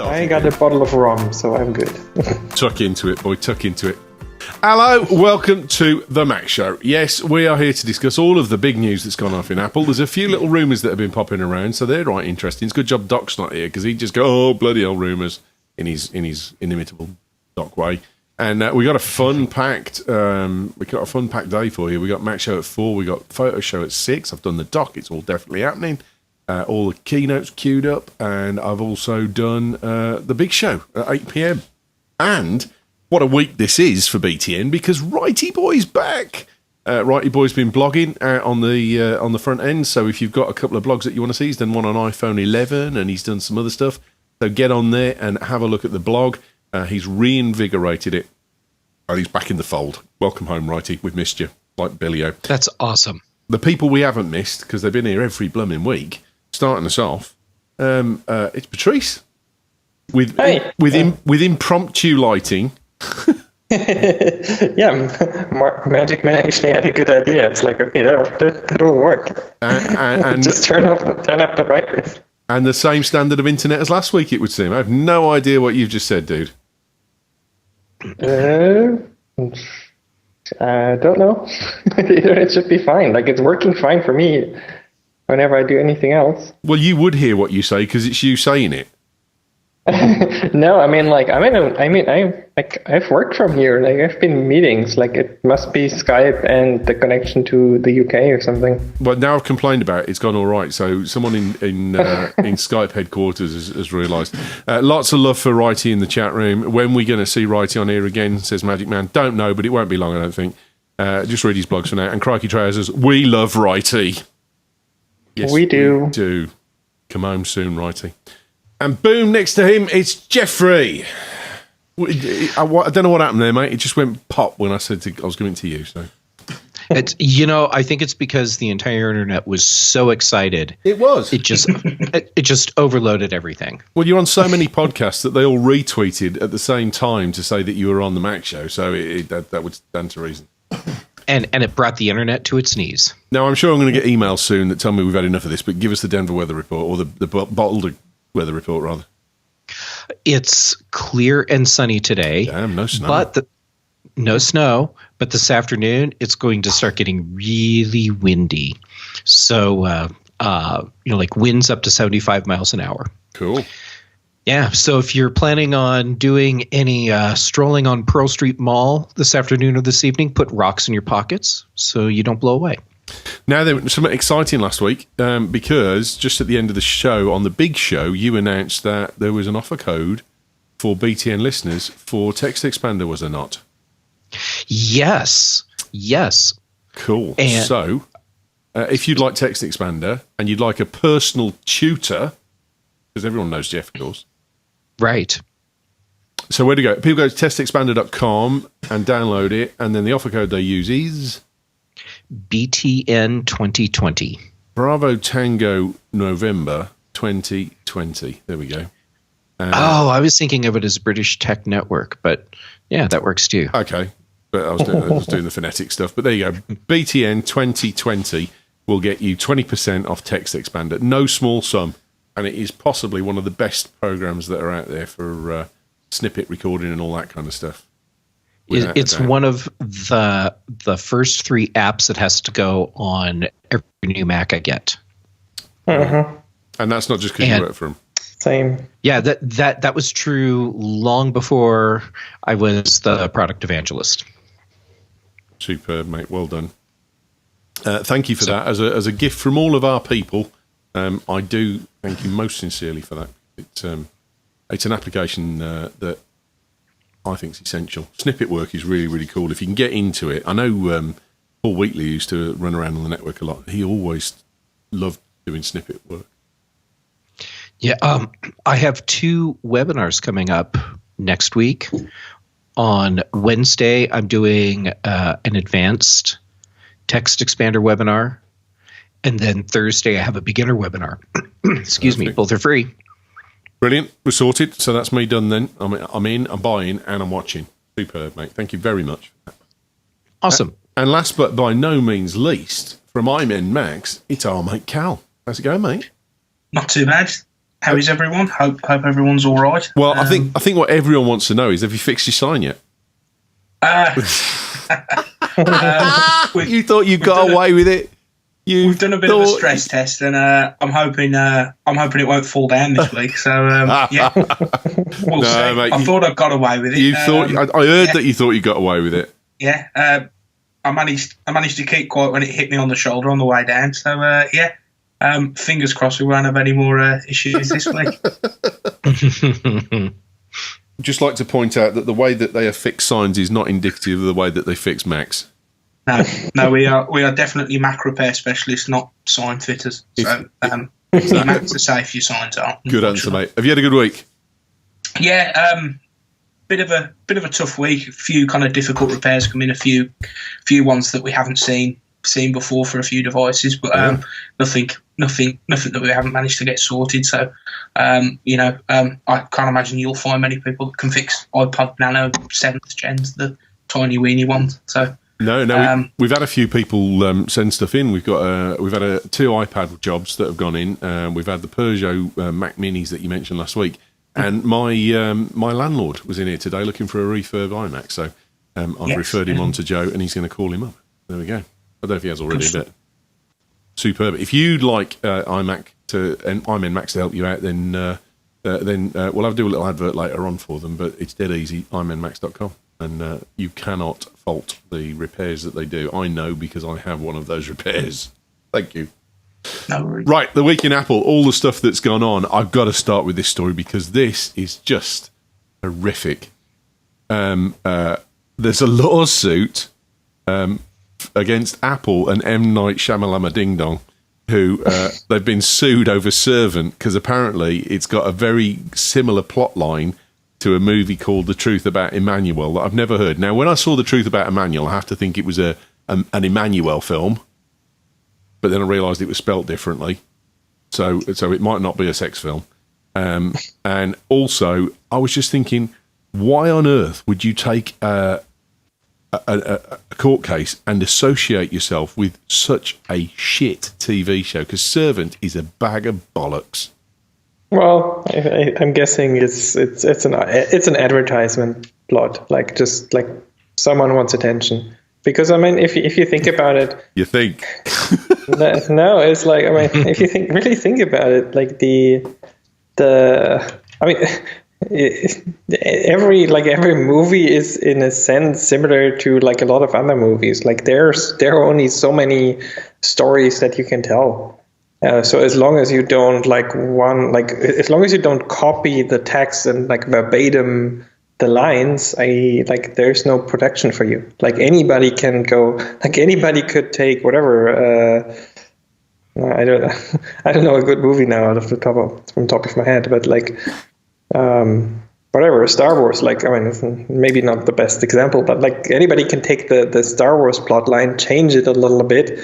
I got a bottle of rum, so I'm good. Tuck into it, boy, tuck into it. Hello, welcome to The Mac Show. Yes, we are here to discuss all of the big news that's gone off in Apple. There's a few little rumours that have been popping around, so they're right interesting. It's a good job Doc's not here, because he'd just go, oh, bloody hell, rumours, in his inimitable Doc way. And we got a fun-packed day for you. We got Mac Show at 4, we got Photo Show at 6. I've done the doc, it's all definitely happening. All the keynotes queued up, and I've also done the big show at 8 p.m. And what a week this is for BTN, because Righty Boy's back. Righty Boy's been blogging on the front end, so if you've got a couple of blogs that you want to see, he's done one on iPhone 11, and he's done some other stuff. So get on there and have a look at the blog. He's reinvigorated it, and he's back in the fold. Welcome home, Righty. We've missed you, like Billy-O. That's awesome. The people we haven't missed, because they've been here every blooming week, starting us off, it's Patrice with impromptu lighting. Yeah, Magic Man actually had a good idea. It's like, okay, that will work. And just turn up the brightness. And the same standard of internet as last week, it would seem. I have no idea what you've just said, dude. I don't know. It should be fine. Like, it's working fine for me whenever I do anything else. Well, you would hear what you say because it's you saying it. No, I mean, I've worked from here. Like, I've been in meetings. Like, it must be Skype and the connection to the UK or something. Well, now I've complained about it. It's gone all right. So someone in Skype headquarters has realised. Lots of love for Righty in the chat room. When we going to see Righty on here again, says Magic Man. Don't know, but it won't be long, I don't think. Just read his blogs for now. And Crikey Trousers, we love Righty. Yes, we do. We do. Come home soon, Righty. And boom, next to him, it's Jeffrey. I don't know what happened there, mate. It just went pop when I said I was giving it to you. So, I think it's because the entire internet was so excited. It was. It just overloaded everything. Well, you're on so many podcasts that they all retweeted at the same time to say that you were on the Mac Show. So that would stand to reason. And it brought the internet to its knees. Now, I'm sure I'm going to get emails soon that tell me we've had enough of this, but give us the Denver weather report, or the Boulder weather report, rather. It's clear and sunny today. Damn, no snow. No snow, but this afternoon it's going to start getting really windy. So, like winds up to 75 miles an hour. Cool. Yeah, so if you're planning on doing any strolling on Pearl Street Mall this afternoon or this evening, put rocks in your pockets so you don't blow away. Now, there was something exciting last week because just at the end of the show, on the big show, you announced that there was an offer code for BTN listeners for Text Expander, was there not? Yes. Cool. And so, if you'd like Text Expander and you'd like a personal tutor, because everyone knows Jeff, of course. Right. So where to go? People go to testexpander.com and download it, and then the offer code they use is BTN 2020. Bravo Tango November 2020. There we go. I was thinking of it as British Tech Network, but yeah, that works too. Okay, but I was doing the phonetic stuff. But there you go. BTN 2020 will get you 20% off Text Expander. No small sum, and it is possibly one of the best programs that are out there for snippet recording and all that kind of stuff. It's one of the first 3 apps that has to go on every new Mac I get. Mm-hmm. And that's not just because you work for them. Same. Yeah, that was true long before I was the product evangelist. Superb, mate. Well done. Thank you for that. As a gift from all of our people, I do thank you most sincerely for that. It's an application that I think is essential. Snippet work is really, really cool. If you can get into it. I know Paul Wheatley used to run around on the network a lot. He always loved doing snippet work. Yeah, I have 2 webinars coming up next week On Wednesday, I'm doing an advanced text expander webinar. And then Thursday, I have a beginner webinar. Excuse me. Both are free. Brilliant. We're sorted. So that's me done then. I'm in, I'm buying, and I'm watching. Superb, mate. Thank you very much. Awesome. And last but by no means least, from I'm Max, it's our mate Cal. How's it going, mate? Not too bad. How is everyone? Hope everyone's all right. Well, I think what everyone wants to know is, have you fixed your sign yet? You thought you got away with it. We've done a bit of a stress test, and I'm hoping it won't fall down this week. So yeah, we'll see. Mate, I thought I got away with it. You thought I heard that you thought you got away with it. Yeah, I managed to keep quiet when it hit me on the shoulder on the way down. So yeah, fingers crossed we won't have any more issues this week. Just like to point out that the way that they affix signs is not indicative of the way that they fix Macs. No, we are definitely Mac repair specialists, not sign fitters. So your Macs are safe, your signs aren't. Good answer, mate. Have you had a good week? Yeah, bit of a tough week. A few kind of difficult repairs come in. A few ones that we haven't seen before for a few devices, but nothing that we haven't managed to get sorted. So I can't imagine you'll find many people that can fix iPod Nano 7th gens, the tiny weeny ones. So. No. We've had a few people send stuff in. We've had two iPad jobs that have gone in. We've had the Peugeot Mac Minis that you mentioned last week, and my landlord was in here today looking for a refurb iMac. So I've referred him on to Joe, and he's going to call him up. There we go. I don't know if he has already, but superb. If you'd like iMac and I'm Max to help you out, then we'll have to do a little advert later on for them. But it's dead easy. I'mNMax.com. And you cannot fault the repairs that they do. I know because I have one of those repairs. Thank you. No worries. Right, the week in Apple, all the stuff that's gone on. I've got to start with this story because this is just horrific. There's a lawsuit against Apple and M. Night Shyamalama Ding Dong, who they've been sued over Servant because apparently it's got a very similar plot line to a movie called The Truth About Emmanuel that I've never heard. Now, when I saw The Truth About Emmanuel, I have to think it was an Emmanuel film, but then I realised it was spelt differently, so it might not be a sex film. And also, I was just thinking, why on earth would you take a court case and associate yourself with such a shit TV show? Because Servant is a bag of bollocks. Well, I'm guessing it's an advertisement plot, like just like someone wants attention. Because I mean, if you think about it, you think no, it's like I mean, if you really think about it, like every movie is in a sense similar to like a lot of other movies. Like there are only so many stories that you can tell. So as long as you don't as long as you don't copy the text and like verbatim the lines, there's no protection for you. Like anybody can go, like anybody could take whatever. I don't know a good movie now from top of my head, but like whatever, Star Wars. Like I mean, it's maybe not the best example, but like anybody can take the Star Wars plot line, change it a little bit.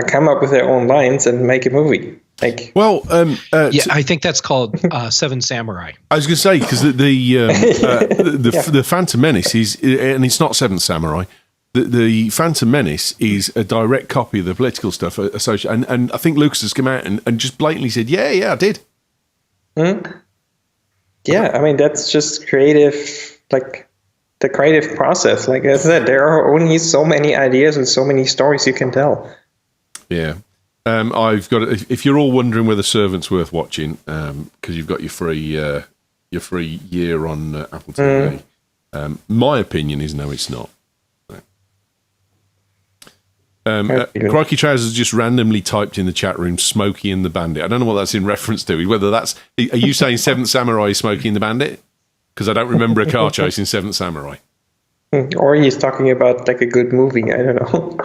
Come up with their own lines and make a movie. I think that's called Seven Samurai. I was going to say because the Phantom Menace is, and it's not Seventh Samurai. The Phantom Menace is a direct copy of the political stuff associated, and I think Lucas has come out and just blatantly said, "Yeah, I did." Mm-hmm. Yeah, I mean that's just creative, like the creative process. Like I said, there are only so many ideas and so many stories you can tell. Yeah. I've got. If you're all wondering whether Servant's worth watching, because you've got your free year on Apple TV, my opinion is no, it's not. Crikey Trousers just randomly typed in the chat room "Smokey and the Bandit." I don't know what that's in reference to. Whether that's, are you saying Seventh Samurai is Smokey and the Bandit? Because I don't remember a car chase in Seventh Samurai. Or he's talking about like a good movie. I don't know.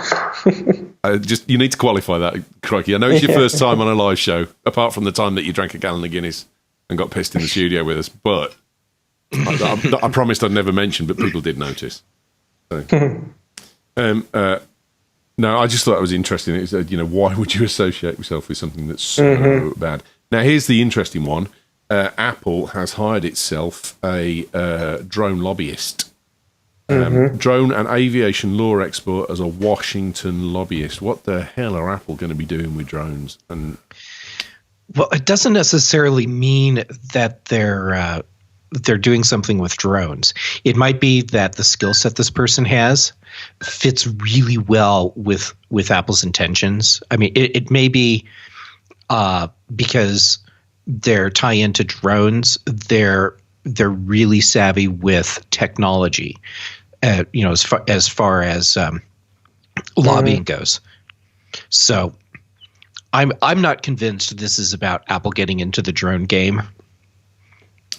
You need to qualify that, Crikey. I know it's your first time on a live show, apart from the time that you drank a gallon of Guinness and got pissed in the studio with us. But I promised I'd never mention, but people did notice. So, no, I just thought it was interesting. It's, why would you associate yourself with something that's so bad? Now, here's the interesting one. Apple has hired itself a drone lobbyist. Drone and aviation law expert as a Washington lobbyist. What the hell are Apple going to be doing with drones? And well, it doesn't necessarily mean that they're doing something with drones. It might be that the skill set this person has fits really well with Apple's intentions. I mean, it may be because their tie into drones, they're really savvy with technology. As far as lobbying goes. So I'm not convinced this is about Apple getting into the drone game.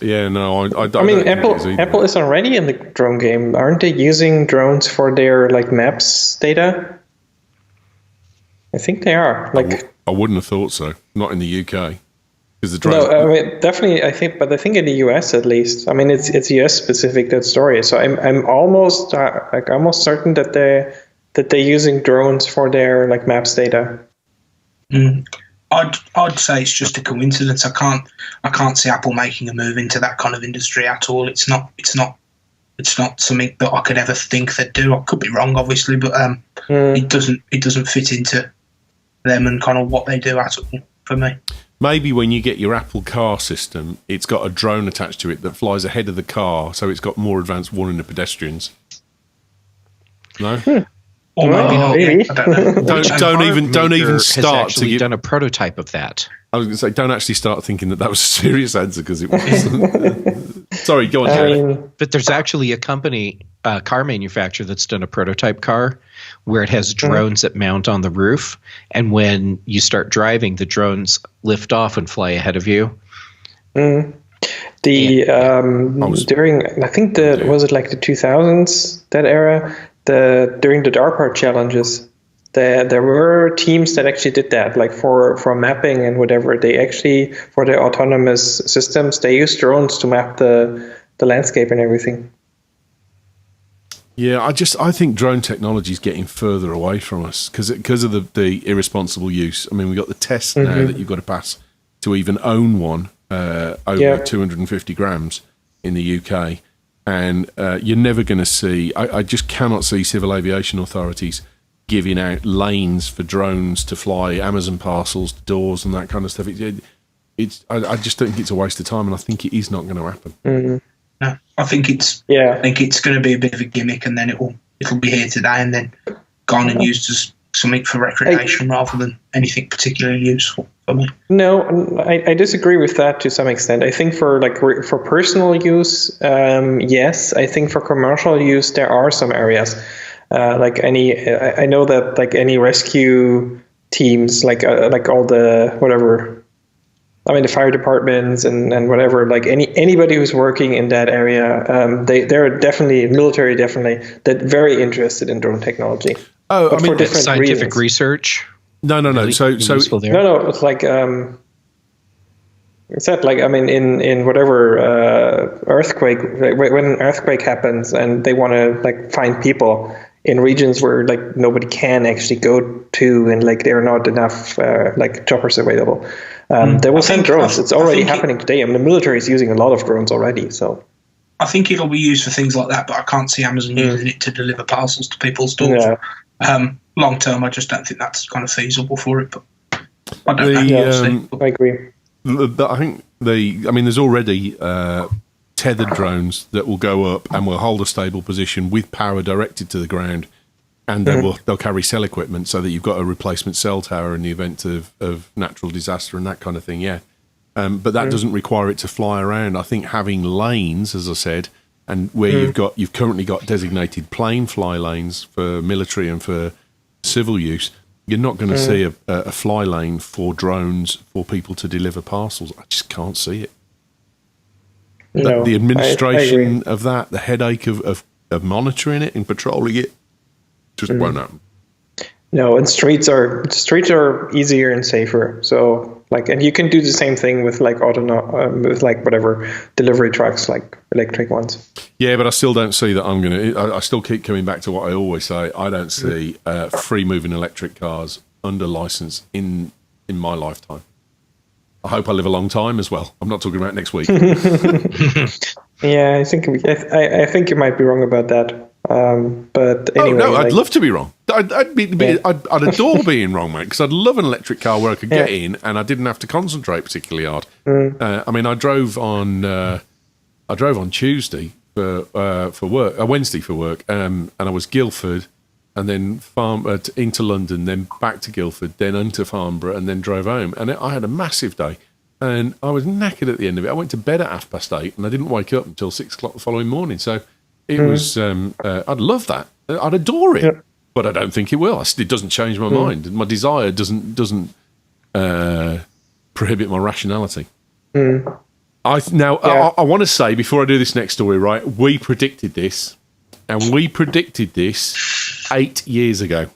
Yeah, no, I mean, Apple is already in the drone game. Aren't they using drones for their maps data? I think they are. I wouldn't have thought so. Not in the UK. No, I mean, definitely. I think in the US at least. I mean, it's US specific, that story. So I'm almost almost certain that they're using drones for their maps data. I'd say it's just a coincidence. I can't see Apple making a move into that kind of industry at all. It's not something that I could ever think they'd do. I could be wrong, obviously, but it doesn't fit into them and kind of what they do at all for me. Maybe when you get your Apple Car system, it's got a drone attached to it that flies ahead of the car, so it's got more advanced warning of pedestrians. No. Or maybe. Don't even start to get done a prototype of that. I was going to say, don't actually start thinking that was a serious answer, because it wasn't. Sorry, go on, Jerry. But there's actually a company, car manufacturer, that's done a prototype car where it has drones that mount on the roof, and when you start driving, the drones lift off and fly ahead of you. During I think was it the 2000s, that era, during the DARPA challenges, there were teams that actually did that, for mapping and whatever. They actually, for their autonomous systems, they use drones to map the landscape and everything. Yeah, I think drone technology is getting further away from us because of the irresponsible use. I mean, we've got the test now that you've got to pass to even own one over 250 grams in the UK. And you're never going to see, I just cannot see civil aviation authorities giving out lanes for drones to fly Amazon parcels to doors and that kind of stuff. I just think it's a waste of time, and I think it is not going to happen. Mm-hmm. No, I think it's going to be a bit of a gimmick, and then it'll be here today and then gone and used as something for recreation rather than anything particularly useful for me. No, I disagree with that to some extent. I think for personal use, yes. I think for commercial use, there are some areas. I know that any rescue teams, all the whatever. I mean, the fire departments and whatever, anybody who's working in that area, they're definitely, military definitely, that very interested in drone technology. Oh, but I mean, for different scientific research? No. Really, so no, it's it's that in whatever earthquake, when an earthquake happens and they want to find people in regions where nobody can actually go to, and there are not enough choppers available. They will send drones. It's already happening today. I mean, the military is using a lot of drones already. So I think it'll be used for things like that, but I can't see Amazon using it to deliver parcels to people's doors. Yeah. Long term, I just don't think that's kind of feasible for it. But I don't know. I agree. I think there's already tethered drones that will go up and will hold a stable position with power directed to the ground, and they'll carry cell equipment so that you've got a replacement cell tower in the event of natural disaster and that kind of thing. Yeah, but that doesn't require it to fly around. I think having lanes, as I said, and where you've currently got designated plane fly lanes for military and for civil use, you're not going to see a fly lane for drones for people to deliver parcels. I just can't see it. No, the administration of that, the headache of monitoring it and patrolling it, just won't happen. No, and streets are easier and safer. So Like, and you can do the same thing with like with like whatever delivery trucks, like electric ones. Yeah, but I still don't see that I'm going to. I still keep coming back to what I always say. I don't see free moving electric cars under license in my lifetime. I hope I live a long time as well. I'm not talking about next week. Yeah, I think you might be wrong about that. But anyway, I'd love to be wrong. I'd adore being wrong, mate, because I'd love an electric car where I could get in and I didn't have to concentrate particularly hard. I mean, I drove on Tuesday for work, Wednesday for work, and I was Guildford, and then into London, then back to Guildford, then into Farnborough, and then drove home. And I had a massive day, and I was knackered at the end of it. I went to bed at 8:30, and I didn't wake up until 6 o'clock the following morning. So it was, I'd love that. I'd adore it, but I don't think it will. It doesn't change my mind. My desire doesn't prohibit my rationality. I want to say, before I do this next story, right, we predicted this, and we predicted this 8 years ago.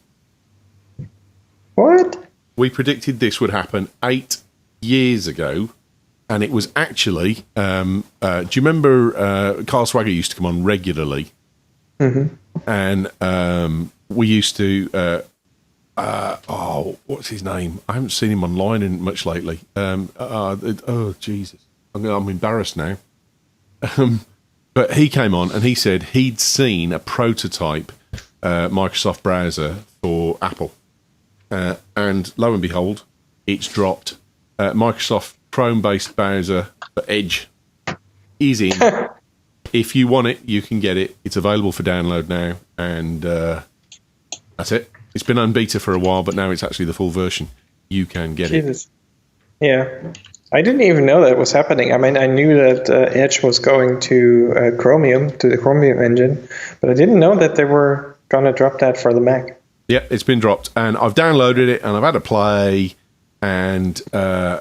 What? We predicted this would happen 8 years ago, and it was actually, do you remember Carl Swagger used to come on regularly? Mm-hmm. And we used to, what's his name? I haven't seen him online much lately. Jesus. I'm embarrassed now. But he came on and he said he'd seen a prototype Microsoft browser for Apple. And lo and behold, it's dropped. Microsoft Chrome-based browser for Edge is in. If you want it, you can get it. It's available for download now. And that's it. It's been on beta for a while, but now it's actually the full version. You can get it. Yeah. I didn't even know that was happening. I mean, I knew that Edge was going to Chromium, to the Chromium engine, but I didn't know that they were going to drop that for the Mac. Yeah, it's been dropped, and I've downloaded it, and I've had a play, and I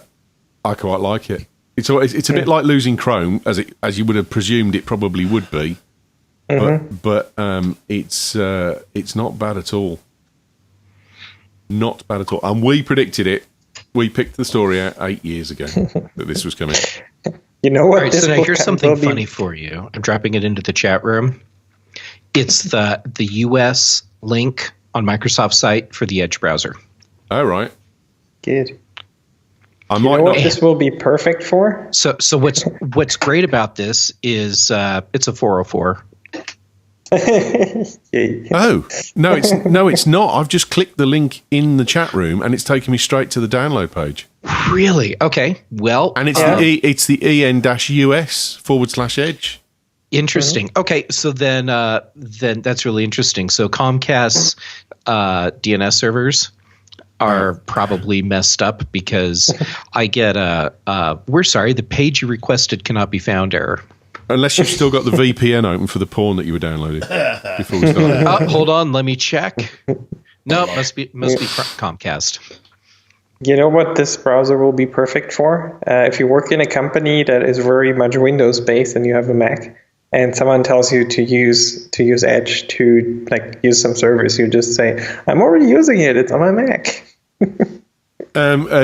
quite like it. It's a bit like losing Chrome, as you would have presumed it probably would be, but it's not bad at all. Not bad at all. And we predicted it. We picked the story out 8 years ago that this was coming. You know what? All right, so now here's something funny for you. I'm dropping it into the chat room. It's the US link on Microsoft's site for the Edge browser. Oh, right. Good. I might know what this will be perfect for? So what's great about this is it's a 404. Oh, no, it's not. I've just clicked the link in the chat room and it's taken me straight to the download page. Really? Okay. Well, and it's the EN-US/Edge. Interesting. Okay, so then that's really interesting. So Comcast's DNS servers are probably messed up because I get we're sorry, the page you requested cannot be found error. Unless you've still got the VPN open for the porn that you were downloading before we started. Hold on, let me check. No, must be Comcast. You know what this browser will be perfect for? If you work in a company that is very much Windows based and you have a Mac, and someone tells you to use Edge to use some service, you just say, "I'm already using it. It's on my Mac."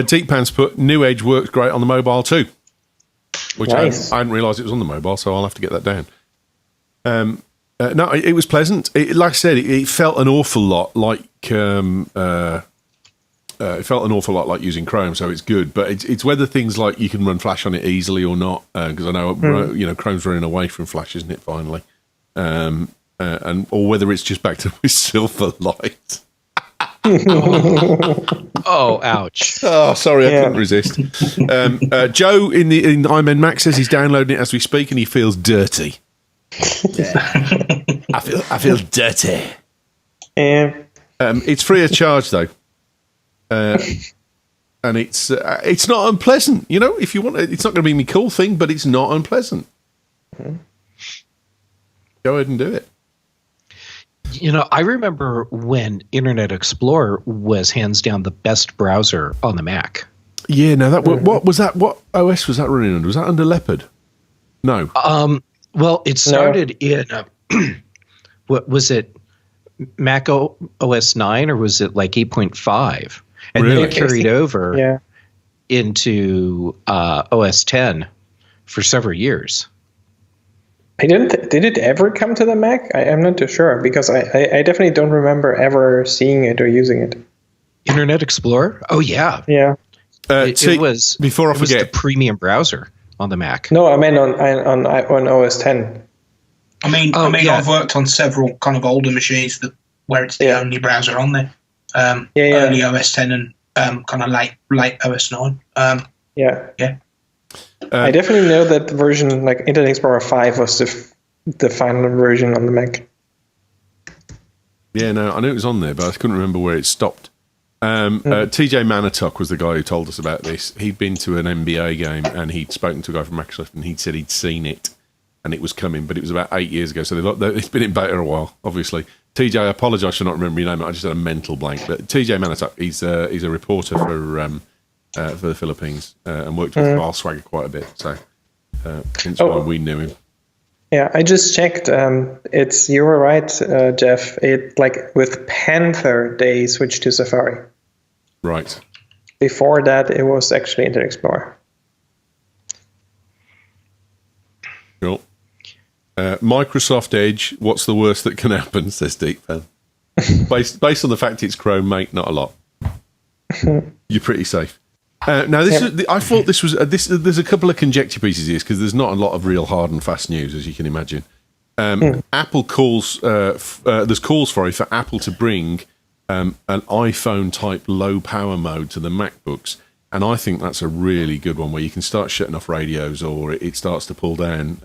Deep Pants put new Edge works great on the mobile too. Which nice. I hadn't realised it was on the mobile, so I'll have to get that down. No, it was pleasant. Like I said, it felt an awful lot like using Chrome, so it's good. But it's whether things like you can run Flash on it easily or not, because I know Chrome's running away from Flash, isn't it? Finally, and or whether it's just back to Silverlight. Oh, ouch. Oh, sorry, I couldn't resist. Joe in iMen Mac says he's downloading it as we speak and he feels dirty. I feel dirty. It's free of charge though. And it's not unpleasant. You know, if you want it's not going to be my cool thing, but it's not unpleasant. Go ahead and do it. You know, I remember when Internet Explorer was hands down the best browser on the Mac. Yeah, no, what was that? What OS was that running under? Was that under Leopard? No. Well, it started in what was it? Mac OS 9 or was it like 8.5? And then it carried over. Yeah. into OS 10 for several years. Did it ever come to the Mac? I'm not too sure, because I definitely don't remember ever seeing it or using it. Internet Explorer? Oh yeah. Yeah. It was before I forget the premium browser on the Mac. No, I meant on OS 10. I mean, yeah. I've worked on several kind of older machines where it's the only browser on there. Early OS 10 and kind of late OS 9. Yeah. Yeah. I definitely know that version, like Internet Explorer 5, was the final version on the Mac. Yeah, no, I knew it was on there, but I couldn't remember where it stopped. TJ Manitok was the guy who told us about this. He'd been to an NBA game and he'd spoken to a guy from Microsoft and he'd said he'd seen it and it was coming, but it was about 8 years ago, so it's been in beta a while, obviously. TJ, I apologise for not remembering your name. I just had a mental blank. But TJ Manitok, he's a reporter for the Philippines and worked with FileSwagger quite a bit, so hence why we knew him. Yeah, I just checked. You were right, Jeff. It with Panther they switched to Safari. Right. Before that, it was actually Internet Explorer. Cool. Microsoft Edge. What's the worst that can happen? Says Deep Fan. Based on the fact it's Chrome, mate, not a lot. You're pretty safe. Now, I thought this was there's a couple of conjecture pieces here because there's not a lot of real hard and fast news, as you can imagine. Apple calls there's calls for Apple to bring an iPhone type low power mode to the MacBooks, and I think that's a really good one where you can start shutting off radios or it starts to pull down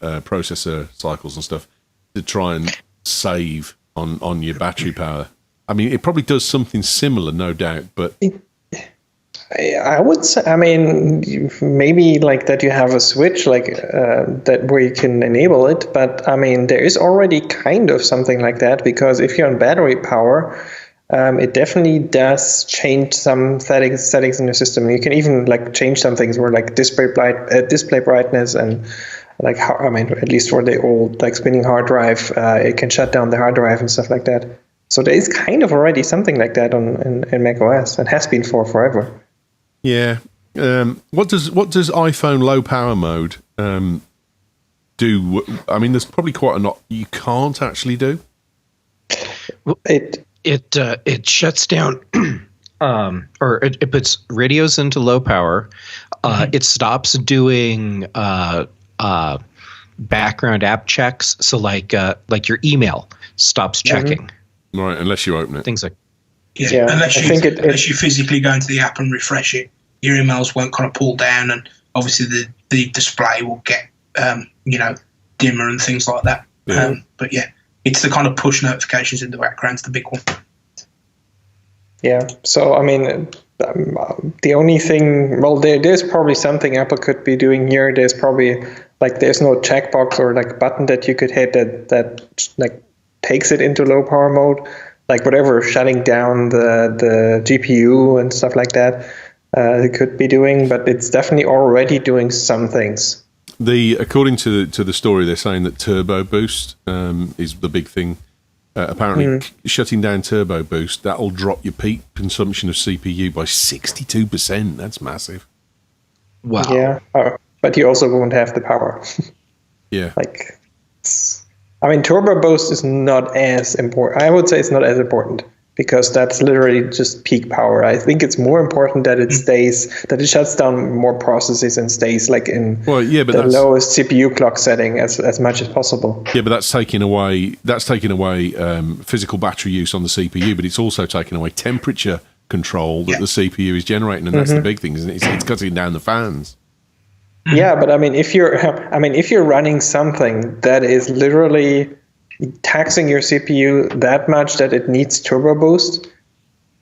processor cycles and stuff to try and save on your battery power. I mean, it probably does something similar, no doubt, but. I would say, I mean, maybe like that you have a switch that where you can enable it, but I mean, there is already kind of something like that, because if you're on battery power, it definitely does change some settings in your system. You can even change some things where display brightness and at least for the old spinning hard drive, it can shut down the hard drive and stuff like that. So there is kind of already something like that in macOS and has been for forever. Yeah. What does iPhone low power mode do? I mean, there's probably quite a lot you can't actually do. It shuts down, or it puts radios into low power. It stops doing background app checks. So like your email stops checking. Right, unless you open it. Things like. Yeah, unless you physically go into the app and refresh it, your emails won't kind of pull down, and obviously the display will get dimmer and things like that. Yeah. But yeah, it's the kind of push notifications in the background's the big one. Yeah. So I mean, the only thing, there's probably something Apple could be doing here. There's probably there's no checkbox or button that you could hit that takes it into low power mode. Whatever, shutting down the GPU and stuff like that, it could be doing, but it's definitely already doing some things. According to the story, they're saying that Turbo Boost is the big thing. Apparently, shutting down Turbo Boost, that'll drop your peak consumption of CPU by 62%. That's massive. Wow. Yeah, but you also won't have the power. Yeah. I mean, Turbo Boost is not as important. I would say it's not as important because that's literally just peak power. I think it's more important that it it shuts down more processes and stays in the lowest CPU clock setting as much as possible. Yeah, but that's taking away physical battery use on the CPU, but it's also taking away temperature control that the CPU is generating, and that's the big thing, isn't it? It's cutting down the fans. Yeah, but I mean, if you're running something that is literally taxing your CPU that much that it needs Turbo Boost,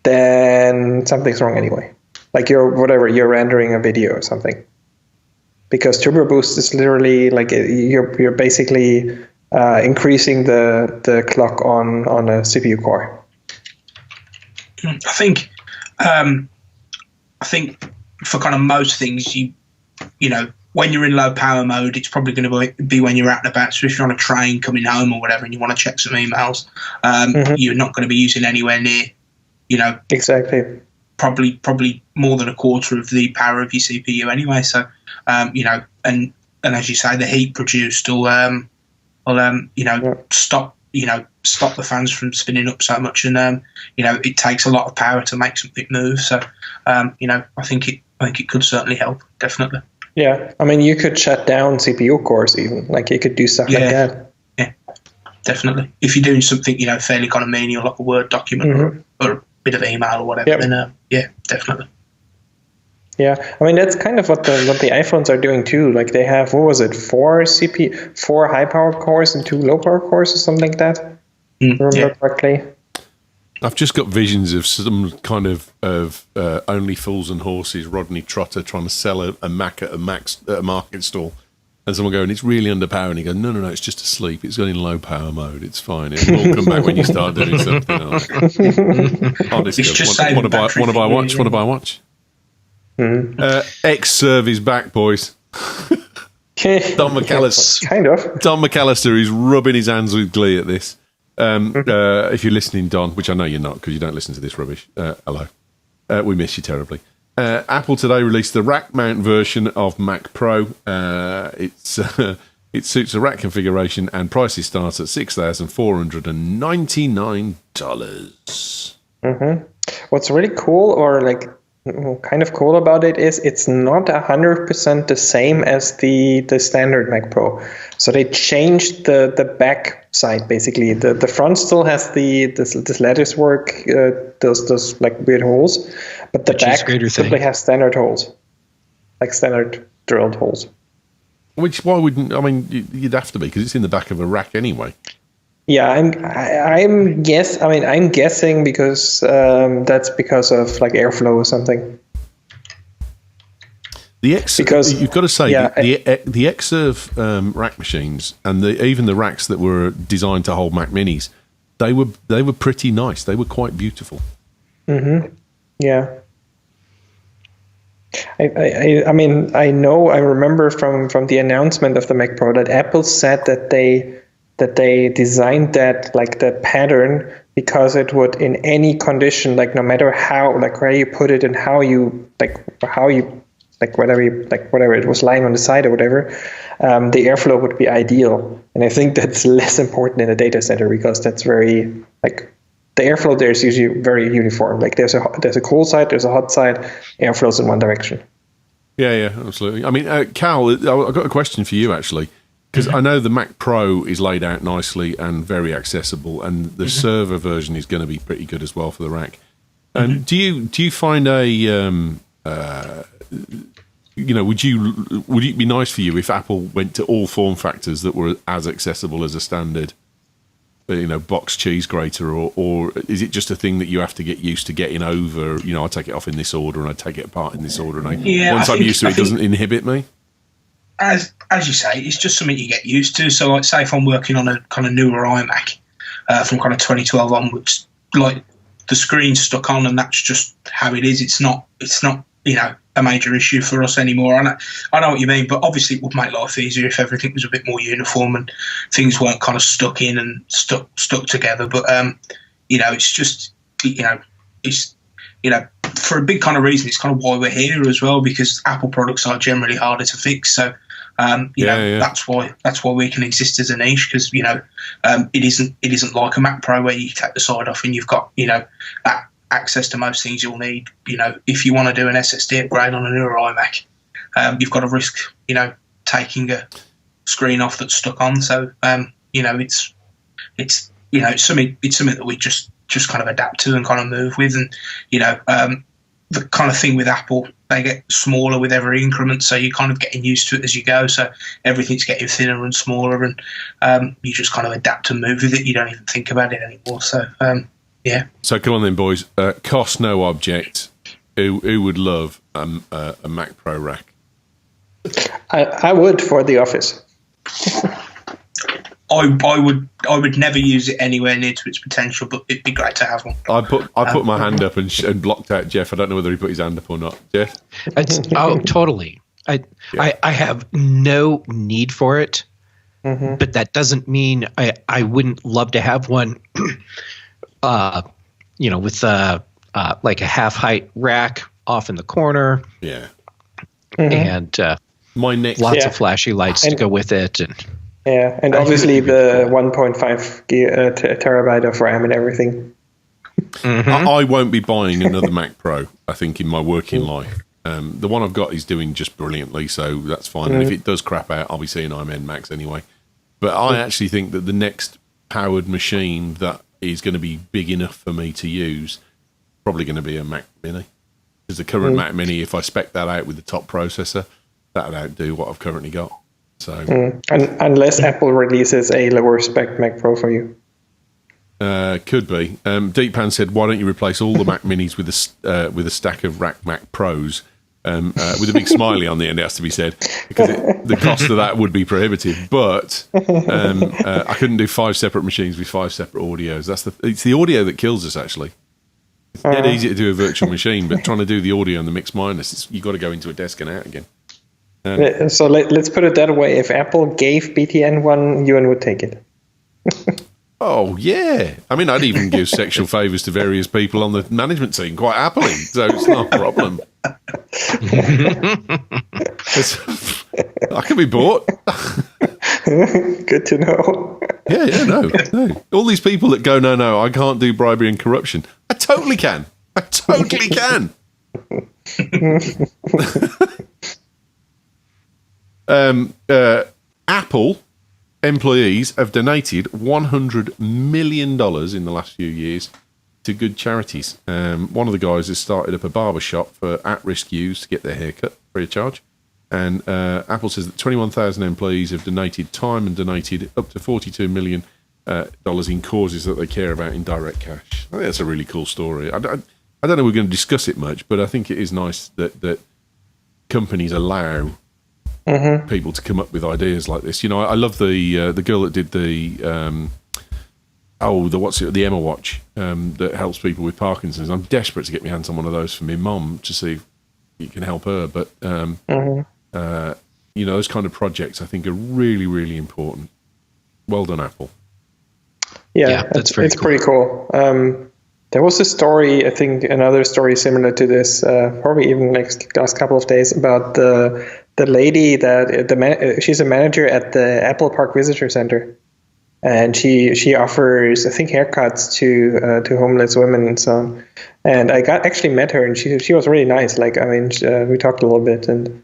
then something's wrong anyway. You're rendering a video or something, because Turbo Boost is literally you're basically increasing the clock on a CPU core. I think for kind of most things, when you're in low power mode, it's probably going to be when you're out and about. So if you're on a train coming home or whatever and you want to check some emails, you're not going to be using anywhere near, Exactly. probably more than a quarter of the power of your CPU anyway. So, and as you say, the heat produced will stop the fans from spinning up so much, and it takes a lot of power to make something move. So, I think it could certainly help, definitely. Yeah, I mean, you could shut down CPU cores even. Like, you could do stuff like that. Yeah, definitely. If you're doing something, fairly kind of menial, like a Word document or a bit of email or whatever, then definitely. Yeah, I mean, that's kind of what the iPhones are doing too. Like, they have, what was it, 4 high-powered cores and 2 low-powered cores or something like that? Remember correctly? I've just got visions of some kind of Only Fools and Horses, Rodney Trotter trying to sell a Mac at a market stall, and someone going, "It's really underpowered," and he goes, "No, it's just asleep. It's gone in low power mode. It's fine. It will come back when you start doing something else." Want to buy a watch? Want to buy a watch? Xserve is back, boys. Don McAllister. Kind of. Don McAllister is rubbing his hands with glee at this. If you're listening, Don, which I know you're not because you don't listen to this rubbish, hello. We miss you terribly. Apple today released the rack mount version of Mac Pro. It suits a rack configuration, and prices start at $6,499. What's really cool, or like kind of cool about it, is it's not 100% the same as the standard Mac Pro. So they changed the back side basically. The front still has this lattice work, those like weird holes, but the back simply has standard holes, like standard drilled holes. Which why wouldn't? I mean, you'd have to be because it's in the back of a rack anyway. Yeah, I'm guessing because that's because of like airflow or something. Because you've got to say the Xserve rack machines and even the racks that were designed to hold Mac Minis, they were pretty nice. They were quite beautiful. Yeah. I remember from the announcement of the Mac Pro that Apple said that they designed that, like the pattern, because it would, in any condition, like no matter how, like where you put it and whatever it was lying on the side or whatever, the airflow would be ideal. And I think that's less important in a data center because that's very, like, the airflow there is usually very uniform. Like there's a cold side, there's a hot side, airflow's in one direction. Yeah, absolutely. I mean, Cal, I've got a question for you actually. Because I know the Mac Pro is laid out nicely and very accessible, and the server version is going to be pretty good as well for the rack. And do you find would it be nice for you if Apple went to all form factors that were as accessible as a standard, box cheese grater, or is it just a thing that you have to get used to getting over? I take it off in this order and I take it apart in this order, and once I'm used to it, doesn't inhibit me. As you say, it's just something you get used to. So, like, say if I'm working on a kind of newer iMac from kind of 2012 onwards, like the screen's stuck on, and that's just how it is. It's not a major issue for us anymore. And I know what you mean, but obviously it would make life easier if everything was a bit more uniform and things weren't kind of stuck in and stuck together. But it's just it's for a big kind of reason, it's kind of why we're here as well, because Apple products are generally harder to fix. So, that's why we can exist as a niche, because it isn't like a Mac Pro where you take the side off and you've got access to most things you'll need. If you want to do an SSD upgrade on a newer iMac, you've got to risk taking a screen off that's stuck on. So it's something that we just kind of adapt to and kind of move with. And the kind of thing with Apple, they get smaller with every increment, so you're kind of getting used to it as you go. So everything's getting thinner and smaller, and you just kind of adapt and move with it. You don't even think about it anymore. So yeah. So come on then, boys. Cost no object. Who would love a Mac Pro rack? I would, for the office. I would never use it anywhere near to its potential, but it'd be great to have one. I put my hand up and blocked out Jeff. I don't know whether he put his hand up or not. Jeff? Totally. I have no need for it, but that doesn't mean I wouldn't love to have one. With like a half-height rack off in the corner, Yeah. and My next lots of flashy lights to go with it. And and obviously the 1.5 terabyte of RAM and everything. I won't be buying another Mac Pro, I think, in my working life. The one I've got is doing just brilliantly, so that's fine. And if it does crap out, I'll be seeing IMN Macs anyway. But I actually think that the next powered machine that is going to be big enough for me to use probably going to be a Mac Mini. Because the current Mac Mini, if I spec that out with the top processor, that would outdo what I've currently got. So, unless Apple releases a lower spec Mac Pro for you. Could be. Deepan said, "Why don't you replace all the Mac Minis with a stack of rack Mac Pros?" With a big smiley on the end, it has to be said, because the cost of that would be prohibitive. But I couldn't do 5 separate machines with 5 separate audios. It's the audio that kills us. Actually, it's dead easy to do a virtual machine, but trying to do the audio and the mix minus, you've got to go into a desk and out again. So let's put it that way: if Apple gave BTN one, Ewan would take it. Oh, yeah. I mean, I'd even give sexual favours to various people on the management team quite happily, so it's not a problem. I can be bought. Good to know. No. All these people that go, no, I can't do bribery and corruption. I totally can. Apple employees have donated $100 million in the last few years to good charities. One of the guys has started up a barber shop for at-risk youths to get their hair cut free of charge. And Apple says that 21,000 employees have donated time and donated up to $42 million in causes that they care about in direct cash. I think that's a really cool story. I don't know we're going to discuss it much, but I think it is nice that companies allow people to come up with ideas like this. You know, I love the girl that did the Emma Watch that helps people with Parkinson's. I'm desperate to get my hands on one of those for my mum to see if it can help her. But you know, those kind of projects I think are really, really important. Well done, Apple. Yeah, it's pretty cool. There was a story, I think, another story similar to this, probably even last couple of days, about the lady that she's a manager at the Apple Park Visitor Center, and she offers, I think, haircuts to homeless women and so on. And I actually met her, and she was really nice. Like, I mean, we talked a little bit, and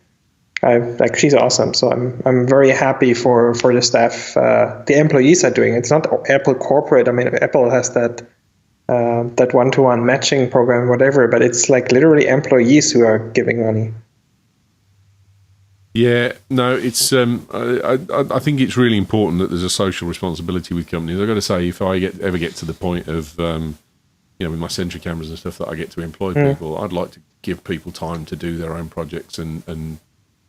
she's awesome. So I'm very happy for the staff. The employees are doing it. It's not Apple corporate. I mean, Apple has that one-to-one matching program, whatever, but it's like literally employees who are giving money. Yeah, no, it's. I think it's really important that there's a social responsibility with companies. I've got to say, if I ever get to the point of, with my Sentry cameras and stuff that I get to employ people, I'd like to give people time to do their own projects and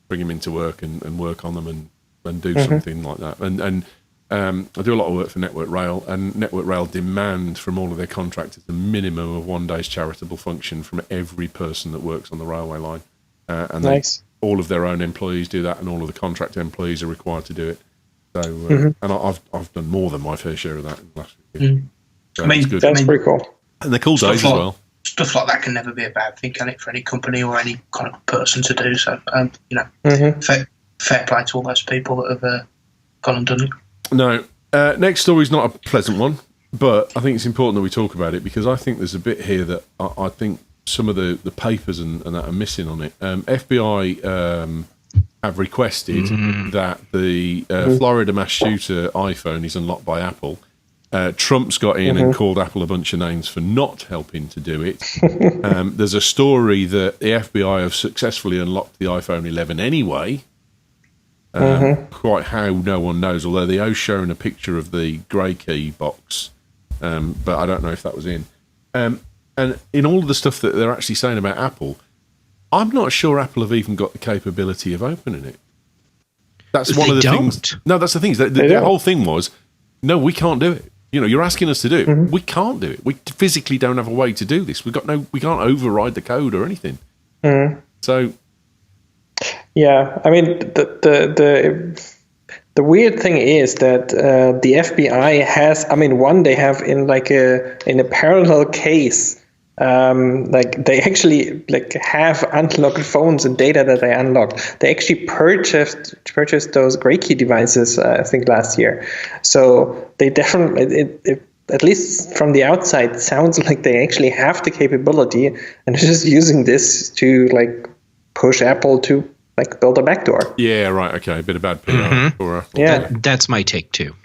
bring them into work and work on them and do something like that. And I do a lot of work for Network Rail, and Network Rail demand from all of their contractors a minimum of 1 day's charitable function from every person that works on the railway line. And nice. All of their own employees do that, and all of the contract employees are required to do it. So, and I've done more than my fair share of that in the last few years. So that's pretty cool. And they're cool days as well. Stuff like that can never be a bad thing, can it, for any company or any kind of person to do? So, fair play to all those people that have gone and done it. No. Next story is not a pleasant one, but I think it's important that we talk about it, because I think there's a bit here that I think some of the papers and that are missing on it. FBI have requested that the Florida mass shooter iPhone is unlocked by Apple. Trump's got in and called Apple a bunch of names for not helping to do it. There's a story that the FBI have successfully unlocked the iPhone 11 anyway. Quite how, no one knows, although they are showing a picture of the grey key box, but I don't know if that was in. And in all of the stuff that they're actually saying about Apple, I'm not sure Apple have even got the capability of opening it. That's one of the things. No, that's the thing. The whole thing was, no, we can't do it. You know, you're asking us to do it. We can't do it. We physically don't have a way to do this. We can't override the code or anything. So, yeah, I mean, the weird thing is that the FBI has, I mean, they have in a parallel case like they actually like have unlocked phones and data that they unlocked. They actually purchased those Grey-Key devices, I think last year. So they definitely, it at least from the outside, sounds like they actually have the capability and they're just using this to like push Apple to like build a backdoor. Yeah, right. Okay, a bit of bad PR for Apple. Yeah. That's my take too.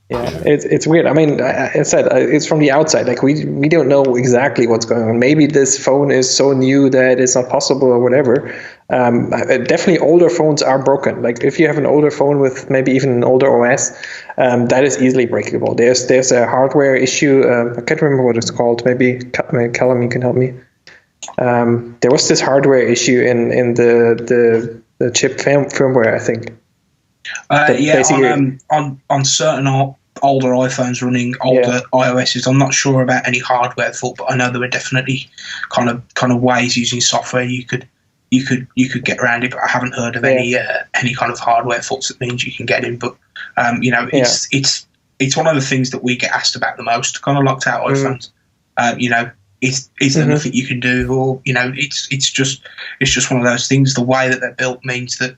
Yeah, it's weird. I mean, I said it's from the outside. Like we don't know exactly what's going on. Maybe this phone is so new that it's not possible or whatever. Definitely, older phones are broken. Like if you have an older phone with maybe even an older OS, that is easily breakable. There's a hardware issue. I can't remember what it's called. Maybe Callum, you can help me. There was this hardware issue in the chip firmware, I think. On certain older iPhones running older iOSs, I'm not sure about any hardware fault, but I know there were definitely kind of ways using software you could get around it. But I haven't heard of any kind of hardware faults that means you can get in. But it's one of the things that we get asked about the most. Kind of locked out iPhones. Is there nothing you can do, or it's just one of those things. The way that they're built means that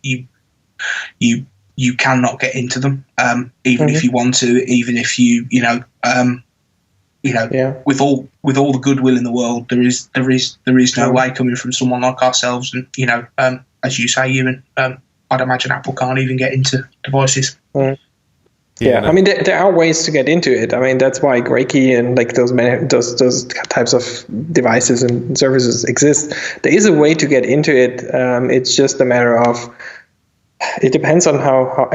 you cannot get into them, even if you want to, even if with all the goodwill in the world, there is no way coming from someone like ourselves. And as you say, Ewan, I'd imagine Apple can't even get into devices. Yeah, I mean there are ways to get into it. I mean that's why Grey-Key and like those types of devices and services exist. There is a way to get into it. It's just a matter of. It depends on how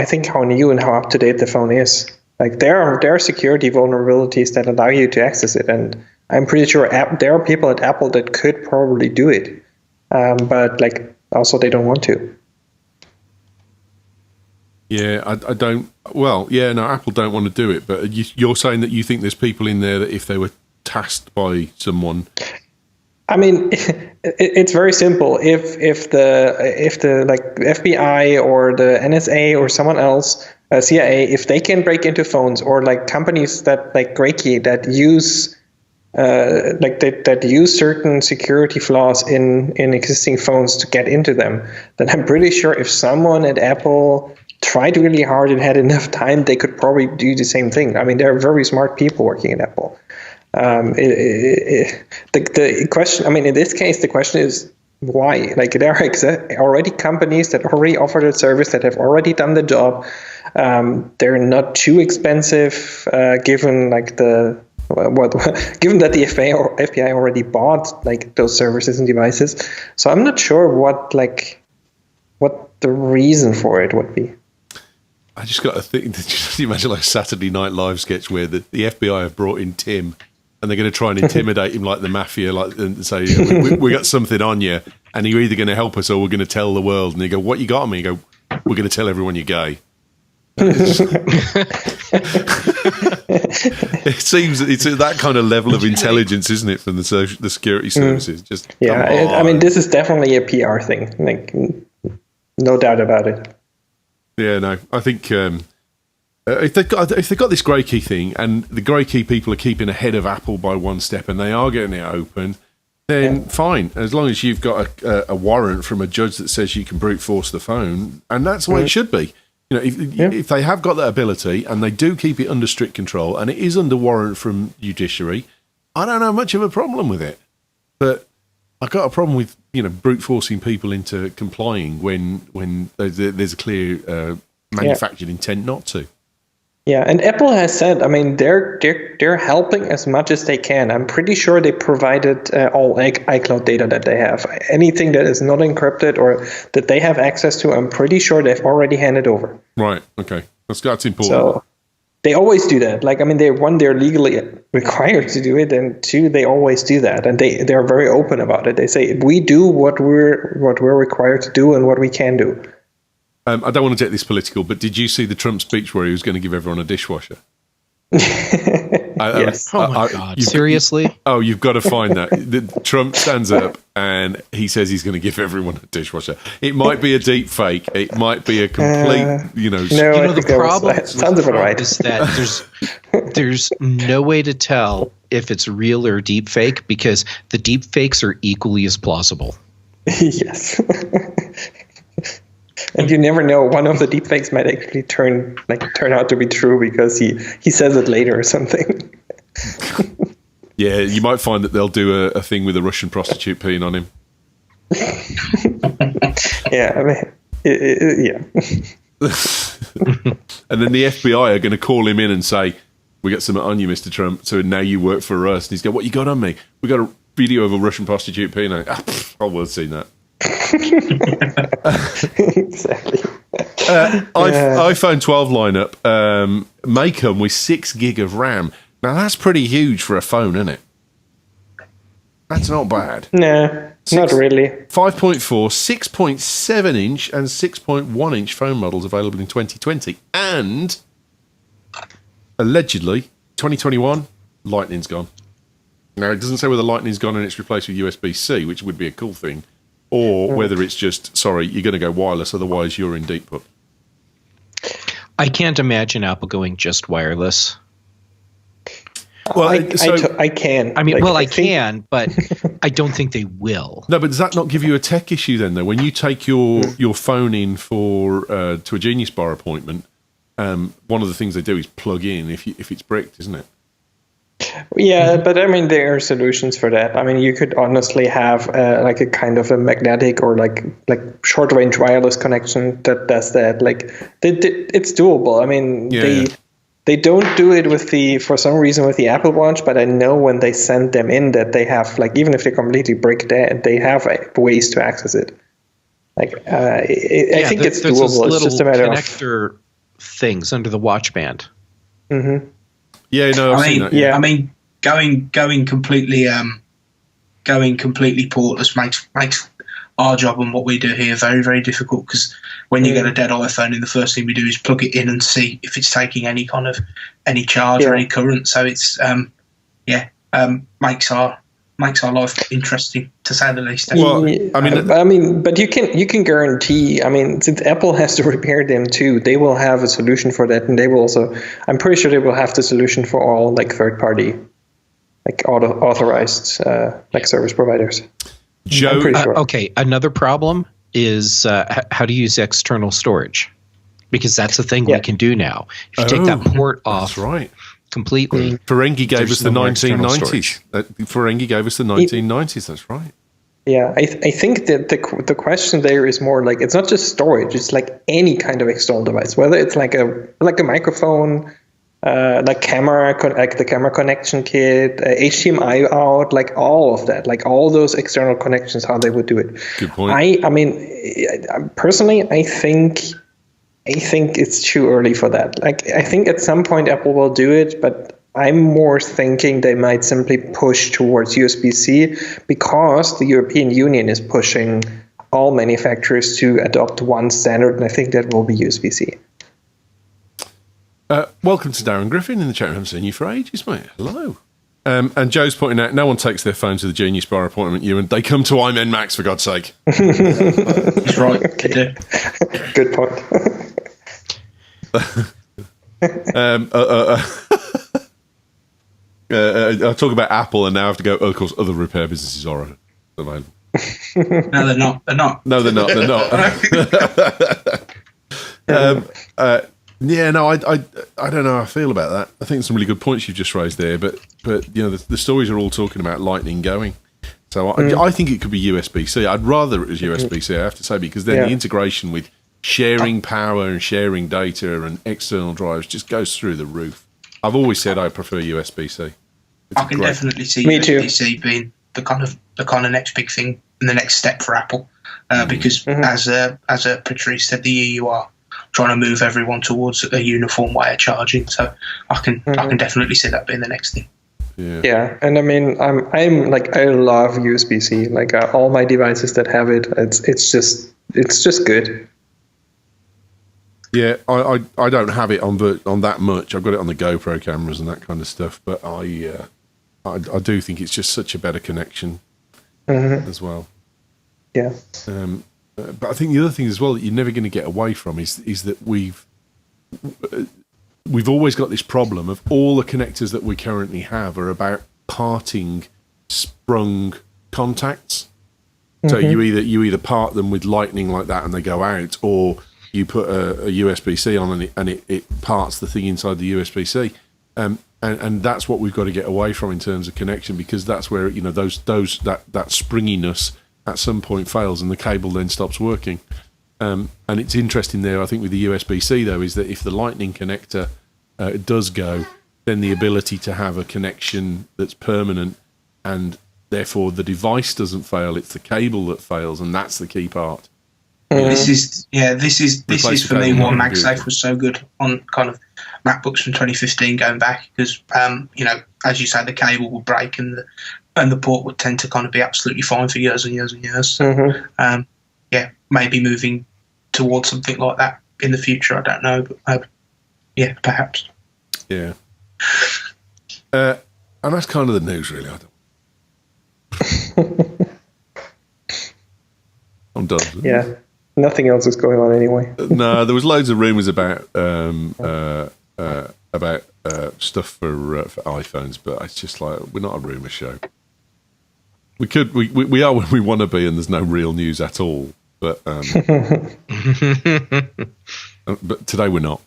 new and how up to date the phone is. Like there are security vulnerabilities that allow you to access it, and I'm pretty sure there are people at Apple that could probably do it, but like also they don't want to. Yeah, I don't. Well, yeah, no, Apple don't want to do it, but you're saying that you think there's people in there that if they were tasked by someone. I mean, it's very simple. If the like FBI or the NSA or someone else, CIA, if they can break into phones, or like companies that like Grey-Key that use that use certain security flaws in existing phones to get into them, then I'm pretty sure if someone at Apple tried really hard and had enough time, they could probably do the same thing. I mean, there are very smart people working at Apple. The question, I mean, in this case, the question is why? Like there are already companies that already offer that service that have already done the job. They're not too expensive, given like given that the FBI already bought like those services and devices. So I'm not sure what the reason for it would be. I just got to think. Just imagine like a Saturday Night Live sketch where the FBI have brought in Tim. And they're going to try and intimidate him like the mafia, like and say, we got something on you, and you're either going to help us or we're going to tell the world. And they go, what you got on me? You go, we're going to tell everyone you're gay. It seems it's that kind of level of intelligence, isn't it, from the security services? Just I mean, this is definitely a PR thing, like no doubt about it. Yeah, no, I think. If they've got this Grey-Key thing, and the Grey-Key people are keeping ahead of Apple by one step, and they are getting it open, then fine. As long as you've got a warrant from a judge that says you can brute force the phone, and that's the way it should be. If they have got that ability and they do keep it under strict control, and it is under warrant from judiciary, I don't have much of a problem with it. But I've got a problem with brute forcing people into complying when there's a clear manufactured intent not to. Yeah, and Apple has said, I mean, they're helping as much as they can. I'm pretty sure they provided all iCloud data that they have. Anything that is not encrypted or that they have access to, I'm pretty sure they've already handed over. Right, okay. That's important. So they always do that. Like, I mean, they're legally required to do it, and two, they always do that. And they're very open about it. They say, we do what we're required to do and what we can do. I don't want to get this political, but did you see the Trump speech where he was going to give everyone a dishwasher? Yes. Oh my God! you've- Seriously? Oh, you've got to find that. Trump stands up and he says he's going to give everyone a dishwasher. It might be a deep fake. It might be a complete, No, You I know, the think that problem sounds about right. is that there's no way to tell if it's real or deep fake because the deep fakes are equally as plausible. Yes. And you never know. One of the deepfakes might actually turn out to be true because he says it later or something. Yeah, you might find that they'll do a thing with a Russian prostitute peeing on him. Yeah, I mean, yeah. And then the FBI are going to call him in and say, "We got something on you, Mr. Trump. So now you work for us." And he's going, "What you got on me? We got a video of a Russian prostitute peeing on you." I've well seen that. Exactly. iPhone 12 lineup may come with 6 gig of RAM. Now that's pretty huge for a phone, isn't it? That's not bad. No, not really. 5.4, 6.7 inch and 6.1 inch phone models available in 2020. And allegedly, 2021, Lightning's gone. Now, it doesn't say whether Lightning's gone and it's replaced with USB-C, which would be a cool thing, or whether it's just, sorry, you're going to go wireless, otherwise you're in deep put. I can't imagine Apple going just wireless. Well, I can. I mean, Like, I I think- can, but I don't think they will. No, but does that not give you a tech issue then, though? When you take your phone in for to a Genius Bar appointment, one of the things they do is plug in if it's bricked, isn't it? Yeah, but I mean, there are solutions for that. I mean, you could honestly have like a kind of a magnetic or like short range wireless connection that does that. Like, it's doable. I mean, they don't do it for some reason with the Apple Watch, but I know when they send them in that they have, like, even if they're completely bricked, they have ways to access it. Like, I think it's there's those doable. It's just a matter of connector things under the watch band. Mm-hmm. Yeah, no, I've seen that. yeah. I mean, going completely portless makes our job and what we do here very, very difficult, because when you get a dead iPhone in, the first thing we do is plug it in and see if it's taking any charge or any current. So it's makes our life interesting, to say the least. Well, I mean, but you can guarantee. I mean, since Apple has to repair them too, they will have a solution for that, and they will also. I'm pretty sure they will have the solution for all like third party, like authorized like service providers. Joe, I'm pretty sure. Okay, another problem is how to use external storage, because that's a thing we can do now. If you take that port off, that's right. completely. Ferengi gave us the no more external 1990s. Ferengi gave us the 1990s. That's right. Yeah, I think that the question there is more like, it's not just storage; it's like any kind of external device, whether it's like a microphone, like the camera connection kit, HDMI out, like all of that, like all those external connections, how they would do it. Good point. I mean, personally, I think it's too early for that. Like, I think at some point Apple will do it, but I'm more thinking they might simply push towards USB-C, because the European Union is pushing all manufacturers to adopt one standard, and I think that will be USB-C. Welcome to Darren Griffin in the chat room. I haven't seen you for ages, mate. Hello. And Joe's pointing out, no one takes their phone to the Genius Bar appointment, and they come to iMen Max, for God's sake. He's right. They do. Good point. I talk about Apple, and now I have to go, of course, other repair businesses are available. No, they're not. They're not. No, they're not. Yeah, no, I don't know how I feel about that. I think some really good points you've just raised there, but you know, the stories are all talking about Lightning going. So I think it could be USB-C. I'd rather it was USB-C, I have to say, because then the integration with sharing power and sharing data and external drives just goes through the roof. I've always said I prefer USB-C. I can definitely see USB-C being the kind of next big thing and the next step for Apple, because as Patrice said, the EU are trying to move everyone towards a uniform way of charging. So I can definitely see that being the next thing. Yeah, and I mean, I'm like, I love USB-C. Like all my devices that have it, it's just good. Yeah, I don't have it on that much. I've got it on the GoPro cameras and that kind of stuff. But I do think it's just such a better connection as well. Yeah. But I think the other thing as well that you're never going to get away from is that we've always got this problem of all the connectors that we currently have are about parting sprung contacts. So you either part them with lightning like that and they go out, or you put a USB-C on and it parts the thing inside the USB-C. And that's what we've got to get away from in terms of connection, because that's where that springiness at some point fails and the cable then stops working. And it's interesting there, I think, with the USB-C though, is that if the lightning connector does go, then the ability to have a connection that's permanent and therefore the device doesn't fail, it's the cable that fails, and that's the key part. This is for me why MagSafe was so good on kind of MacBooks from 2015 going back, because as you say, the cable would break and the port would tend to kind of be absolutely fine for years and years and years. So, maybe moving towards something like that in the future, I don't know, but perhaps. Yeah. And that's kind of the news, really. I'm done. Yeah. Nothing else is going on anyway. No, there was loads of rumours about stuff for iPhones, but it's just like, we're not a rumour show. We are when we want to be, and there's no real news at all. But but today we're not.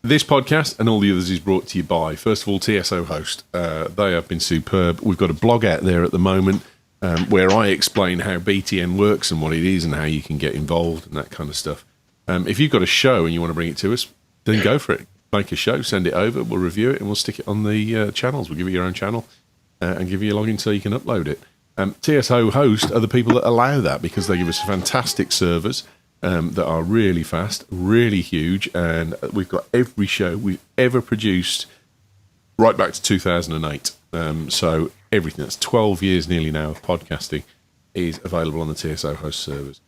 This podcast and all the others is brought to you by, first of all, TSO Host. They have been superb. We've got a blog out there at the moment where I explain how BTN works and what it is and how you can get involved and that kind of stuff. If you've got a show and you want to bring it to us, then go for it. Make a show, send it over, we'll review it, and we'll stick it on the channels. We'll give you your own channel and give you a login so you can upload it. TSO Host are the people that allow that, because they give us fantastic servers that are really fast, really huge, and we've got every show we've ever produced right back to 2008. So everything, that's 12 years nearly now of podcasting, is available on the TSO Host servers.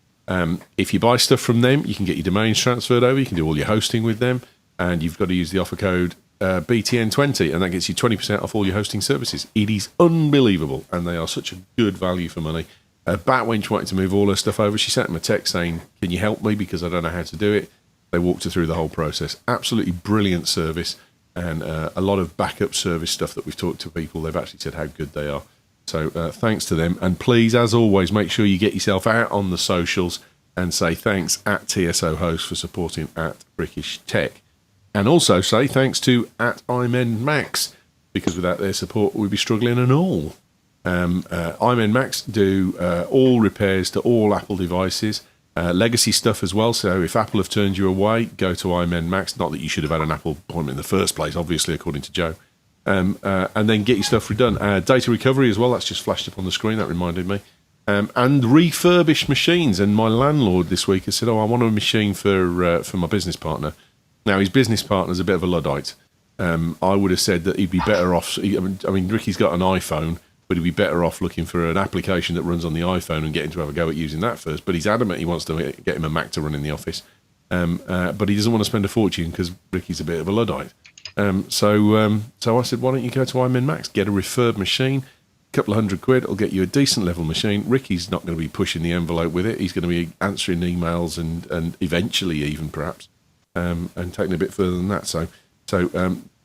If you buy stuff from them, you can get your domains transferred over, you can do all your hosting with them, and you've got to use the offer code BTN20, and that gets you 20% off all your hosting services. It is unbelievable, and they are such a good value for money. Batwench wanted to move all her stuff over. She sent them a text saying, can you help me, because I don't know how to do it. They walked her through the whole process. Absolutely brilliant service, and a lot of backup service stuff that we've talked to people. They've actually said how good they are. So thanks to them. And please, as always, make sure you get yourself out on the socials and say thanks at TSO Host for supporting at Brickish Tech. And also say thanks to at iMend Max, because without their support, we'd be struggling and all. iMend Max do all repairs to all Apple devices, legacy stuff as well. So if Apple have turned you away, go to iMend Max. Not that you should have had an Apple appointment in the first place, obviously, according to Joe. And then get your stuff redone. Data recovery as well. That's just flashed up on the screen. That reminded me. And refurbished machines. And my landlord this week has said, I want a machine for my business partner. Now, his business partner's a bit of a Luddite. I would have said that he'd be better off. I mean, Ricky's got an iPhone, but he'd be better off looking for an application that runs on the iPhone and getting to have a go at using that first. But he's adamant he wants to get him a Mac to run in the office. But he doesn't want to spend a fortune because Ricky's a bit of a Luddite. So I said, why don't you go to iMend Max, get a refurb machine, a couple of £100, it'll get you a decent level machine. Ricky's not going to be pushing the envelope with it. He's going to be answering emails and eventually even perhaps. And taking a bit further than that. So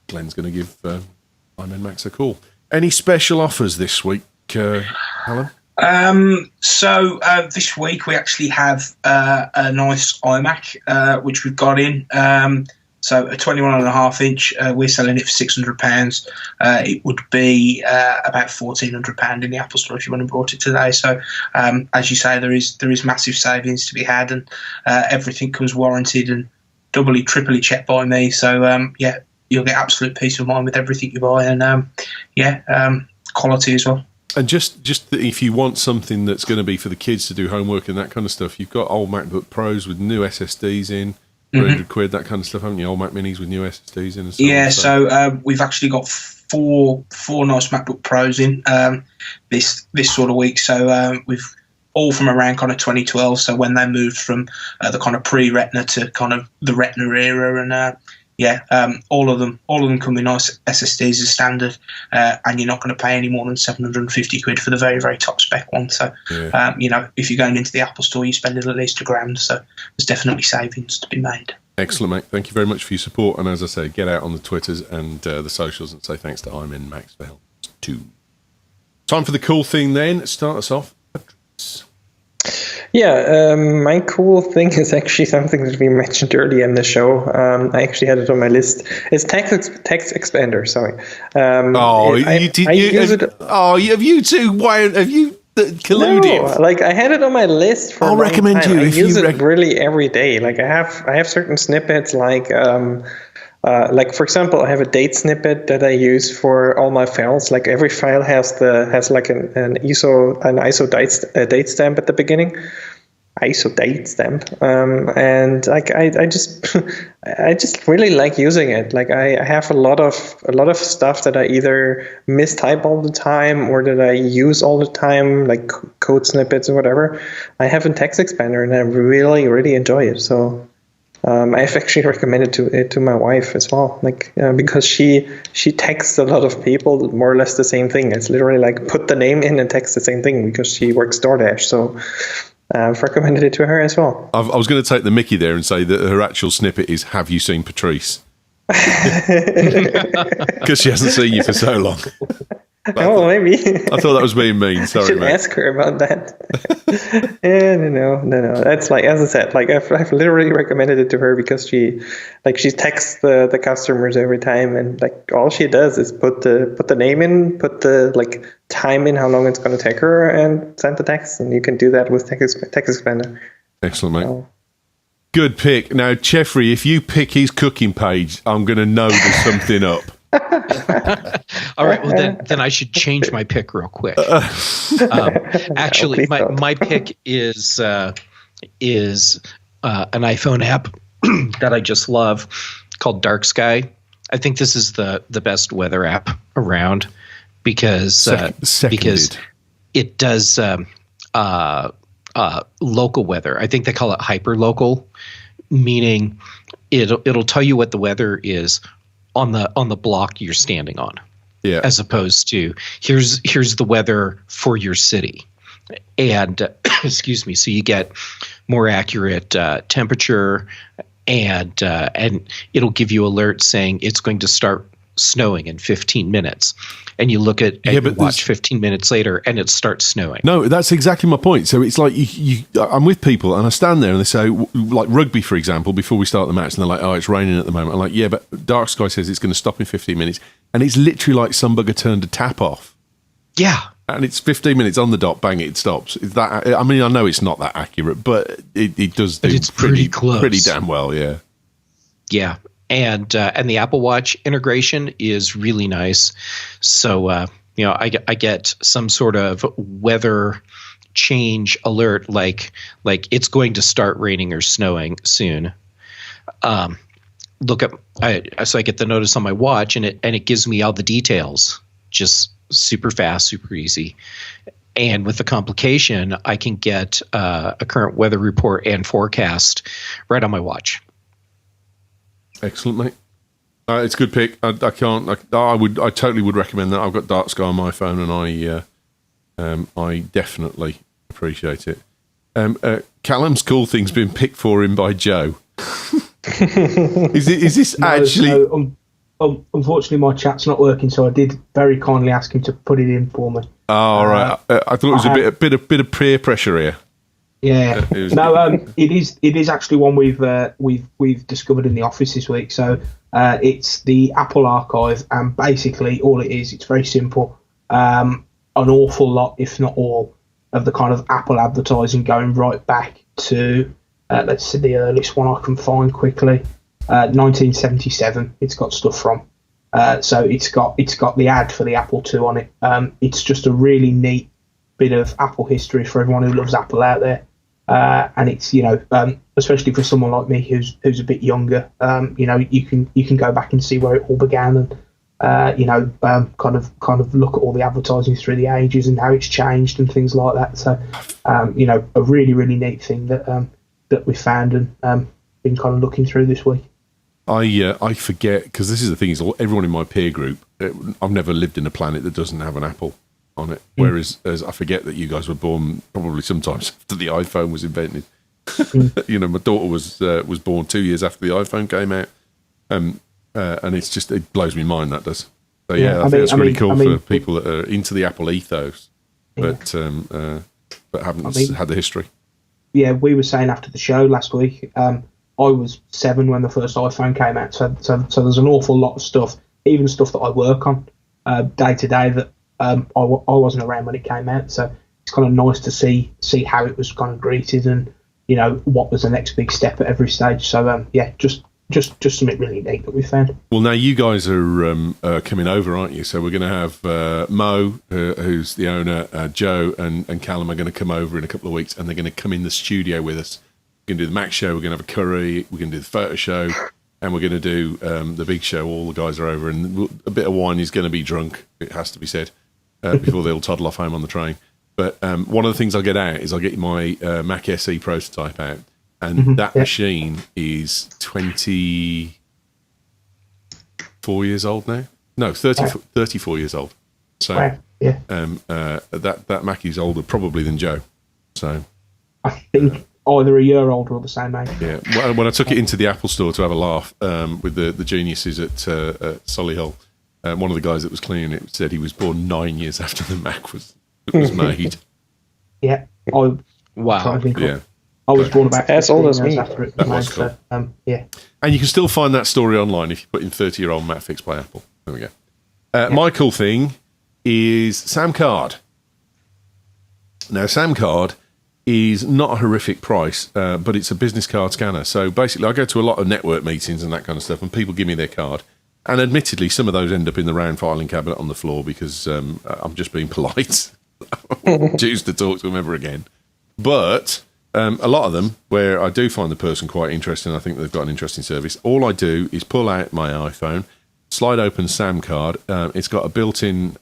Glenn's going to give iMend Max a call. Any special offers this week, Alan? So this week we actually have a nice iMac, which we've got in. So a 21.5 inch, we're selling it for £600. It would be about £1,400 in the Apple Store if you went and bought it today. So as you say, there is massive savings to be had, and everything comes warranted and doubly, triply checked by me. So, you'll get absolute peace of mind with everything you buy, and, quality as well. And just if you want something that's going to be for the kids to do homework and that kind of stuff, you've got old MacBook Pros with new SSDs in, £100, that kind of stuff, haven't you? Old Mac Minis with new SSDs in and so on. So we've actually got four nice MacBook Pros in this sort of week. So we've all from around kind of 2012. So when they moved from the kind of pre-Retina to kind of the Retina era, and all of them come with nice SSDs as standard, and you're not going to pay any more than £750 for the very, very top spec one. So, if you're going into the Apple store, you're spending at least £1,000. So there's definitely savings to be made. Excellent, mate. Thank you very much for your support. And as I say, get out on the Twitters and the socials and say thanks to IMN Max for help too. Time for the cool thing then. Start us off. Yeah, my cool thing is actually something that we mentioned earlier in the show. I actually had it on my list. It's Text Expander. Sorry. Have you two? Why have you colluded? No, like I had it on my list for. I'll recommend time. you. I use it really every day. Like I have certain snippets like for example, I have a date snippet that I use for all my files. Like every file has like an ISO date stamp at the beginning. ISO date stamp, and like I just really like using it. Like I have a lot of stuff that I either mistype all the time or that I use all the time, like code snippets or whatever. I have a Text Expander, and I really enjoy it. So. I've actually recommended it to my wife as well, because she texts a lot of people more or less the same thing. It's literally like put the name in and text the same thing because she works DoorDash. So I've recommended it to her as well. I was going to take the mickey there and say that her actual snippet is "Have you seen Patrice?" Because she hasn't seen you for so long. Maybe. I thought that was being mean. Sorry, I should mate. ask her about that. No. That's like, as I said, like I've literally recommended it to her because she texts the customers every time, and like all she does is put the name in, put the like time in, how long it's going to take her, and send the text. And you can do that with Text Expander. Excellent, mate. Good pick. Now, Jeffrey, if you pick his cooking page, I'm going to know there's something up. All right, well then I should change my pick real quick. Actually, my pick is an iPhone app that I just love called Dark Sky. I think this is the best weather app around because it does local weather. I think they call it hyper local, meaning it'll tell you what the weather is on the block you're standing on, as opposed to here's the weather for your city, and excuse me, so you get more accurate temperature, and it'll give you alerts saying it's going to start snowing in 15 minutes, and you look at and watch 15 minutes later and it starts snowing. No, that's exactly my point. So it's like I'm with people and I stand there and they say, like rugby, for example, before we start the match, and they're like, oh, it's raining at the moment. I'm like, yeah, but Dark Sky says it's going to stop in 15 minutes. And it's literally like some bugger turned a tap off. Yeah. And it's 15 minutes on the dot, bang, it stops. I mean, I know it's not that accurate, but it does do it's pretty close. Pretty damn well, yeah. Yeah. And the Apple Watch integration is really nice. So I get some sort of weather change alert, like it's going to start raining or snowing soon. So I get the notice on my watch, and it gives me all the details, just super fast, super easy. And with the complication, I can get a current weather report and forecast right on my watch. Excellent, mate. It's a good pick. I totally would recommend that. I've got Dark Sky on my phone, and I definitely appreciate it. Callum's cool thing's been picked for him by Joe. Is this actually? No, unfortunately, my chat's not working, so I did very kindly ask him to put it in for me. Oh, all right. I thought it was a bit of peer pressure here. Yeah, it is actually one we've discovered in the office this week. So it's the Apple Archive, and basically all it is, it's very simple. An awful lot, if not all, of the kind of Apple advertising going right back to let's see the earliest one I can find quickly, 1977. It's got stuff from. So it's got the ad for the Apple II on it. It's just a really neat bit of Apple history for everyone who loves Apple out there. And it's, especially for someone like me who's a bit younger, you can go back and see where it all began, kind of look at all the advertising through the ages and how it's changed and things like that. So, a really, really neat thing that we found and been kind of looking through this week. I forget, because this is the thing, is everyone in my peer group, I've never lived in a planet that doesn't have an Apple on it. Whereas I forget that you guys were born probably sometimes after the iPhone was invented. My daughter was born 2 years after the iPhone came out. And it blows me mind, that does. So I think it's really cool for people that are into the Apple ethos, but haven't had the history. Yeah, we were saying after the show last week, I was 7 when the first iPhone came out, so there's an awful lot of stuff, even stuff that I work on day to day, that I wasn't around when it came out. So it's kind of nice to see how it was kind of greeted, and what was the next big step at every stage. So just something really neat that we found. Well, now you guys are coming over, aren't you? So we're going to have Mo, who's the owner, Joe and Callum are going to come over in a couple of weeks, and they're going to come in the studio with us. We're going to do the Mac show, we're going to have a curry, we're going to do the photo show, and we're going to do the big show. All the guys are over, and a bit of wine is going to be drunk, it has to be said, before they'll toddle off home on the train. But one of the things I'll get out is I'll get my Mac SE prototype out, and that machine is 24 years old now. No, 34 years old. So that Mac is older probably than Joe. So I think either a year older or the same age. Yeah. When I took it into the Apple store to have a laugh with the geniuses at Solihull, one of the guys that was cleaning it said he was born 9 years after the Mac was made. Yeah. Wow. Yeah. I was born about as old as me. After it was made, cool. so, yeah. And you can still find that story online if you put in 30-year-old Mac fixed by Apple. There we go. My cool thing is Sam Card. Now, Sam Card is not a horrific price, but it's a business card scanner. So basically, I go to a lot of network meetings and that kind of stuff, and people give me their card. And admittedly, some of those end up in the round filing cabinet on the floor because I'm just being polite. I won't choose to talk to them ever again. But a lot of them, where I do find the person quite interesting, I think they've got an interesting service, all I do is pull out my iPhone, slide open Sam Card. It's got a built-in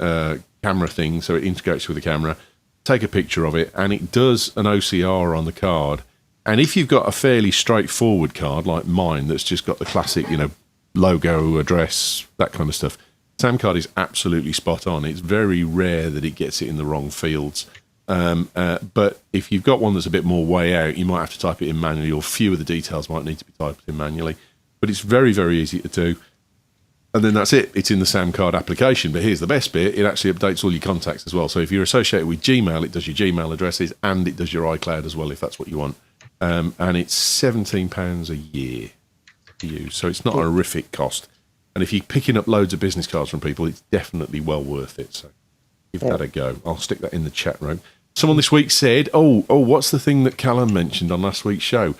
camera thing, so it integrates with the camera. Take a picture of it, and it does an OCR on the card. And if you've got a fairly straightforward card like mine that's just got the classic, logo, address, that kind of stuff, Sam Card is absolutely spot on. It's very rare that it gets it in the wrong fields. But if you've got one that's a bit more way out, you might have to type it in manually, or few of the details might need to be typed in manually. But it's very, very easy to do. And then that's it. It's in the Sam Card application. But here's the best bit. It actually updates all your contacts as well. So if you're associated with Gmail, it does your Gmail addresses, and it does your iCloud as well, if that's what you want. And it's £17 a year to use. So it's not a horrific cost. And if you're picking up loads of business cards from people, it's definitely well worth it. So give that a go. I'll stick that in the chat room. Someone this week said, oh, what's the thing that Callum mentioned on last week's show?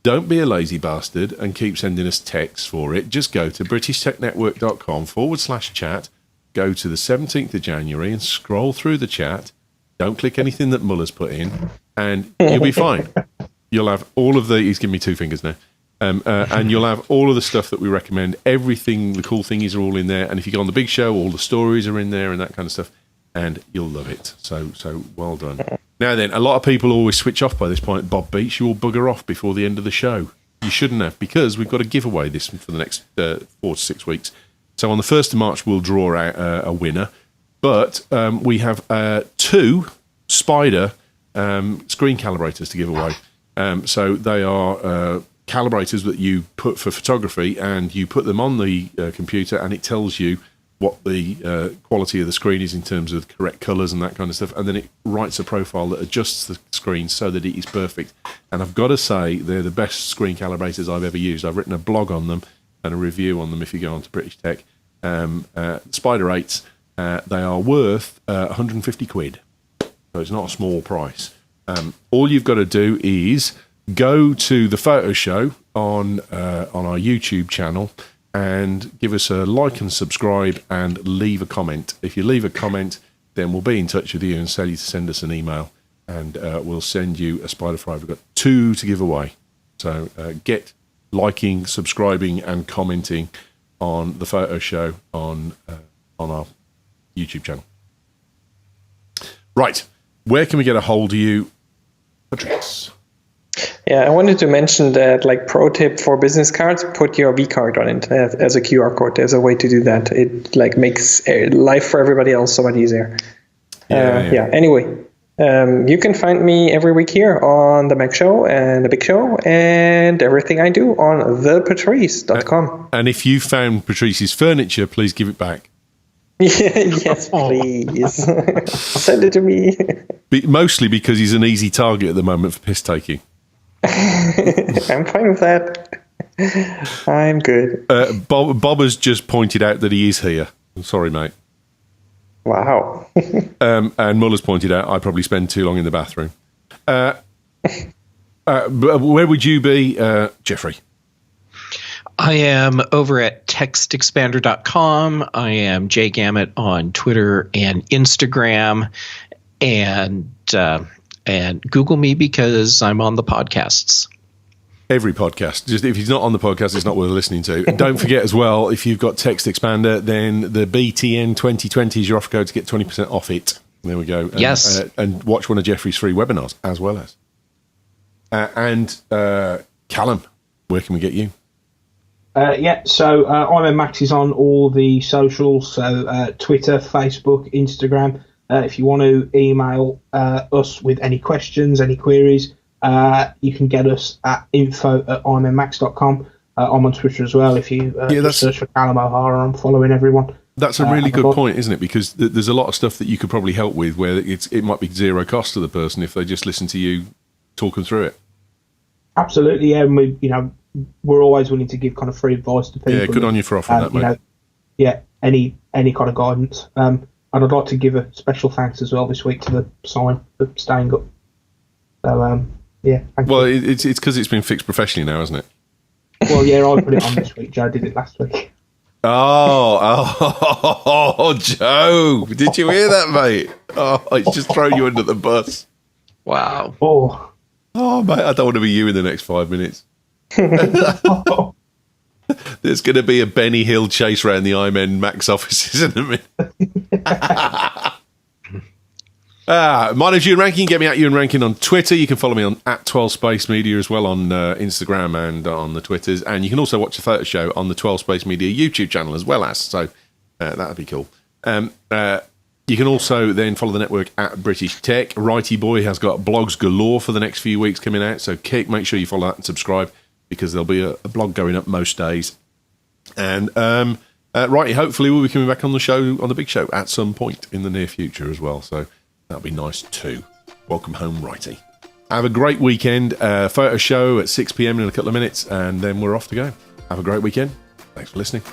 Don't be a lazy bastard and keep sending us texts for it. Just go to BritishTechNetwork.com/chat, go to the 17th of January and scroll through the chat. Don't click anything that Muller's put in, and you'll be fine. You'll have all of the... He's giving me two fingers now. And you'll have all of the stuff that we recommend. Everything, the cool thingies are all in there. And if you go on the big show, all the stories are in there and that kind of stuff. And you'll love it. So well done. Now then, a lot of people always switch off by this point. Bob Beach, you all bugger off before the end of the show. You shouldn't have, because we've got a giveaway this for the next 4 to 6 weeks. So on the 1st of March, we'll draw out a winner. But we have 2 Spider screen calibrators to give away. So they are calibrators that you put for photography, and you put them on the computer, and it tells you what the quality of the screen is in terms of correct colours and that kind of stuff, and then it writes a profile that adjusts the screen so that it is perfect. And I've got to say, they're the best screen calibrators I've ever used. I've written a blog on them and a review on them if you go on to British Tech. Spider 8s, they are worth 150 quid, so it's not a small price. All you've got to do is go to the photo show on our YouTube channel and give us a like and subscribe and leave a comment. If you leave a comment, then we'll be in touch with you and tell you to send us an email, and we'll send you a Spider 5. We've got 2 to give away. So get liking, subscribing and commenting on the photo show on on our YouTube channel. Right. Where can we get a hold of you, Patrice? Yeah, I wanted to mention that, like, pro tip for business cards, put your V card on it as a QR code. There's a way to do that. It like makes life for everybody else so much easier. Anyway, you can find me every week here on the Mac Show and the Big Show and everything I do on thepatrice.com. And if you found Patrice's furniture, please give it back. Yes, please. Send it to me. Mostly because he's an easy target at the moment for piss taking. I'm fine with that. I'm good. Bob has just pointed out that he is here. I'm sorry, mate. Wow. And Muller's pointed out I probably spend too long in the bathroom. Where would you be, Jeffrey? I am over at textexpander.com. I am Jay Gamet on Twitter and Instagram, and Google me because I'm on the podcasts. Every podcast. Just if he's not on the podcast, it's not worth listening to. And don't forget as well, if you've got Text Expander, then the BTN 2020 is your offer code to get 20% off it. There we go. Yes. And watch one of Jeffrey's free webinars as well as. Callum, where can we get you? So I'm Max is on all the socials, so Twitter, Facebook, Instagram. If you want to email us with any questions, any queries, you can get us at info@immax.com. I'm on Twitter as well. If you search for Callum O'Hara, I'm following everyone. That's a really good point, isn't it? Because there's a lot of stuff that you could probably help with where it might be zero cost to the person if they just listen to you talk them through it. Absolutely, yeah. And we're always willing to give kind of free advice to people. Yeah, good on you for offering that, mate. Any kind of guidance. And I'd like to give a special thanks as well this week to the sign for staying up. So, thank you. It's because it's been fixed professionally now, isn't it? Well, yeah, I put it on this week. Joe did it last week. Oh, Joe. Did you hear that, mate? Oh, it's just thrown you under the bus. Wow. Oh, mate, I don't want to be you in the next 5 minutes. There's going to be a Benny Hill chase around the IMN Max offices in a minute. My name's Ewan Rankin. Get me at Ewan Rankin on Twitter. You can follow me on at 12 Space Media as well on Instagram and on the Twitters. And you can also watch the photo show on the 12 Space Media YouTube channel as well as. So that'd be cool. You can also then follow the network at British Tech. Righty Boy has got blogs galore for the next few weeks coming out. So make sure you follow that and subscribe because there'll be a blog going up most days. And Righty, hopefully we'll be coming back on the show, on the big show at some point in the near future as well. So that'll be nice too. Welcome home, Righty. Have a great weekend. Photo show at 6 p.m. in a couple of minutes, and then we're off to go. Have a great weekend. Thanks for listening.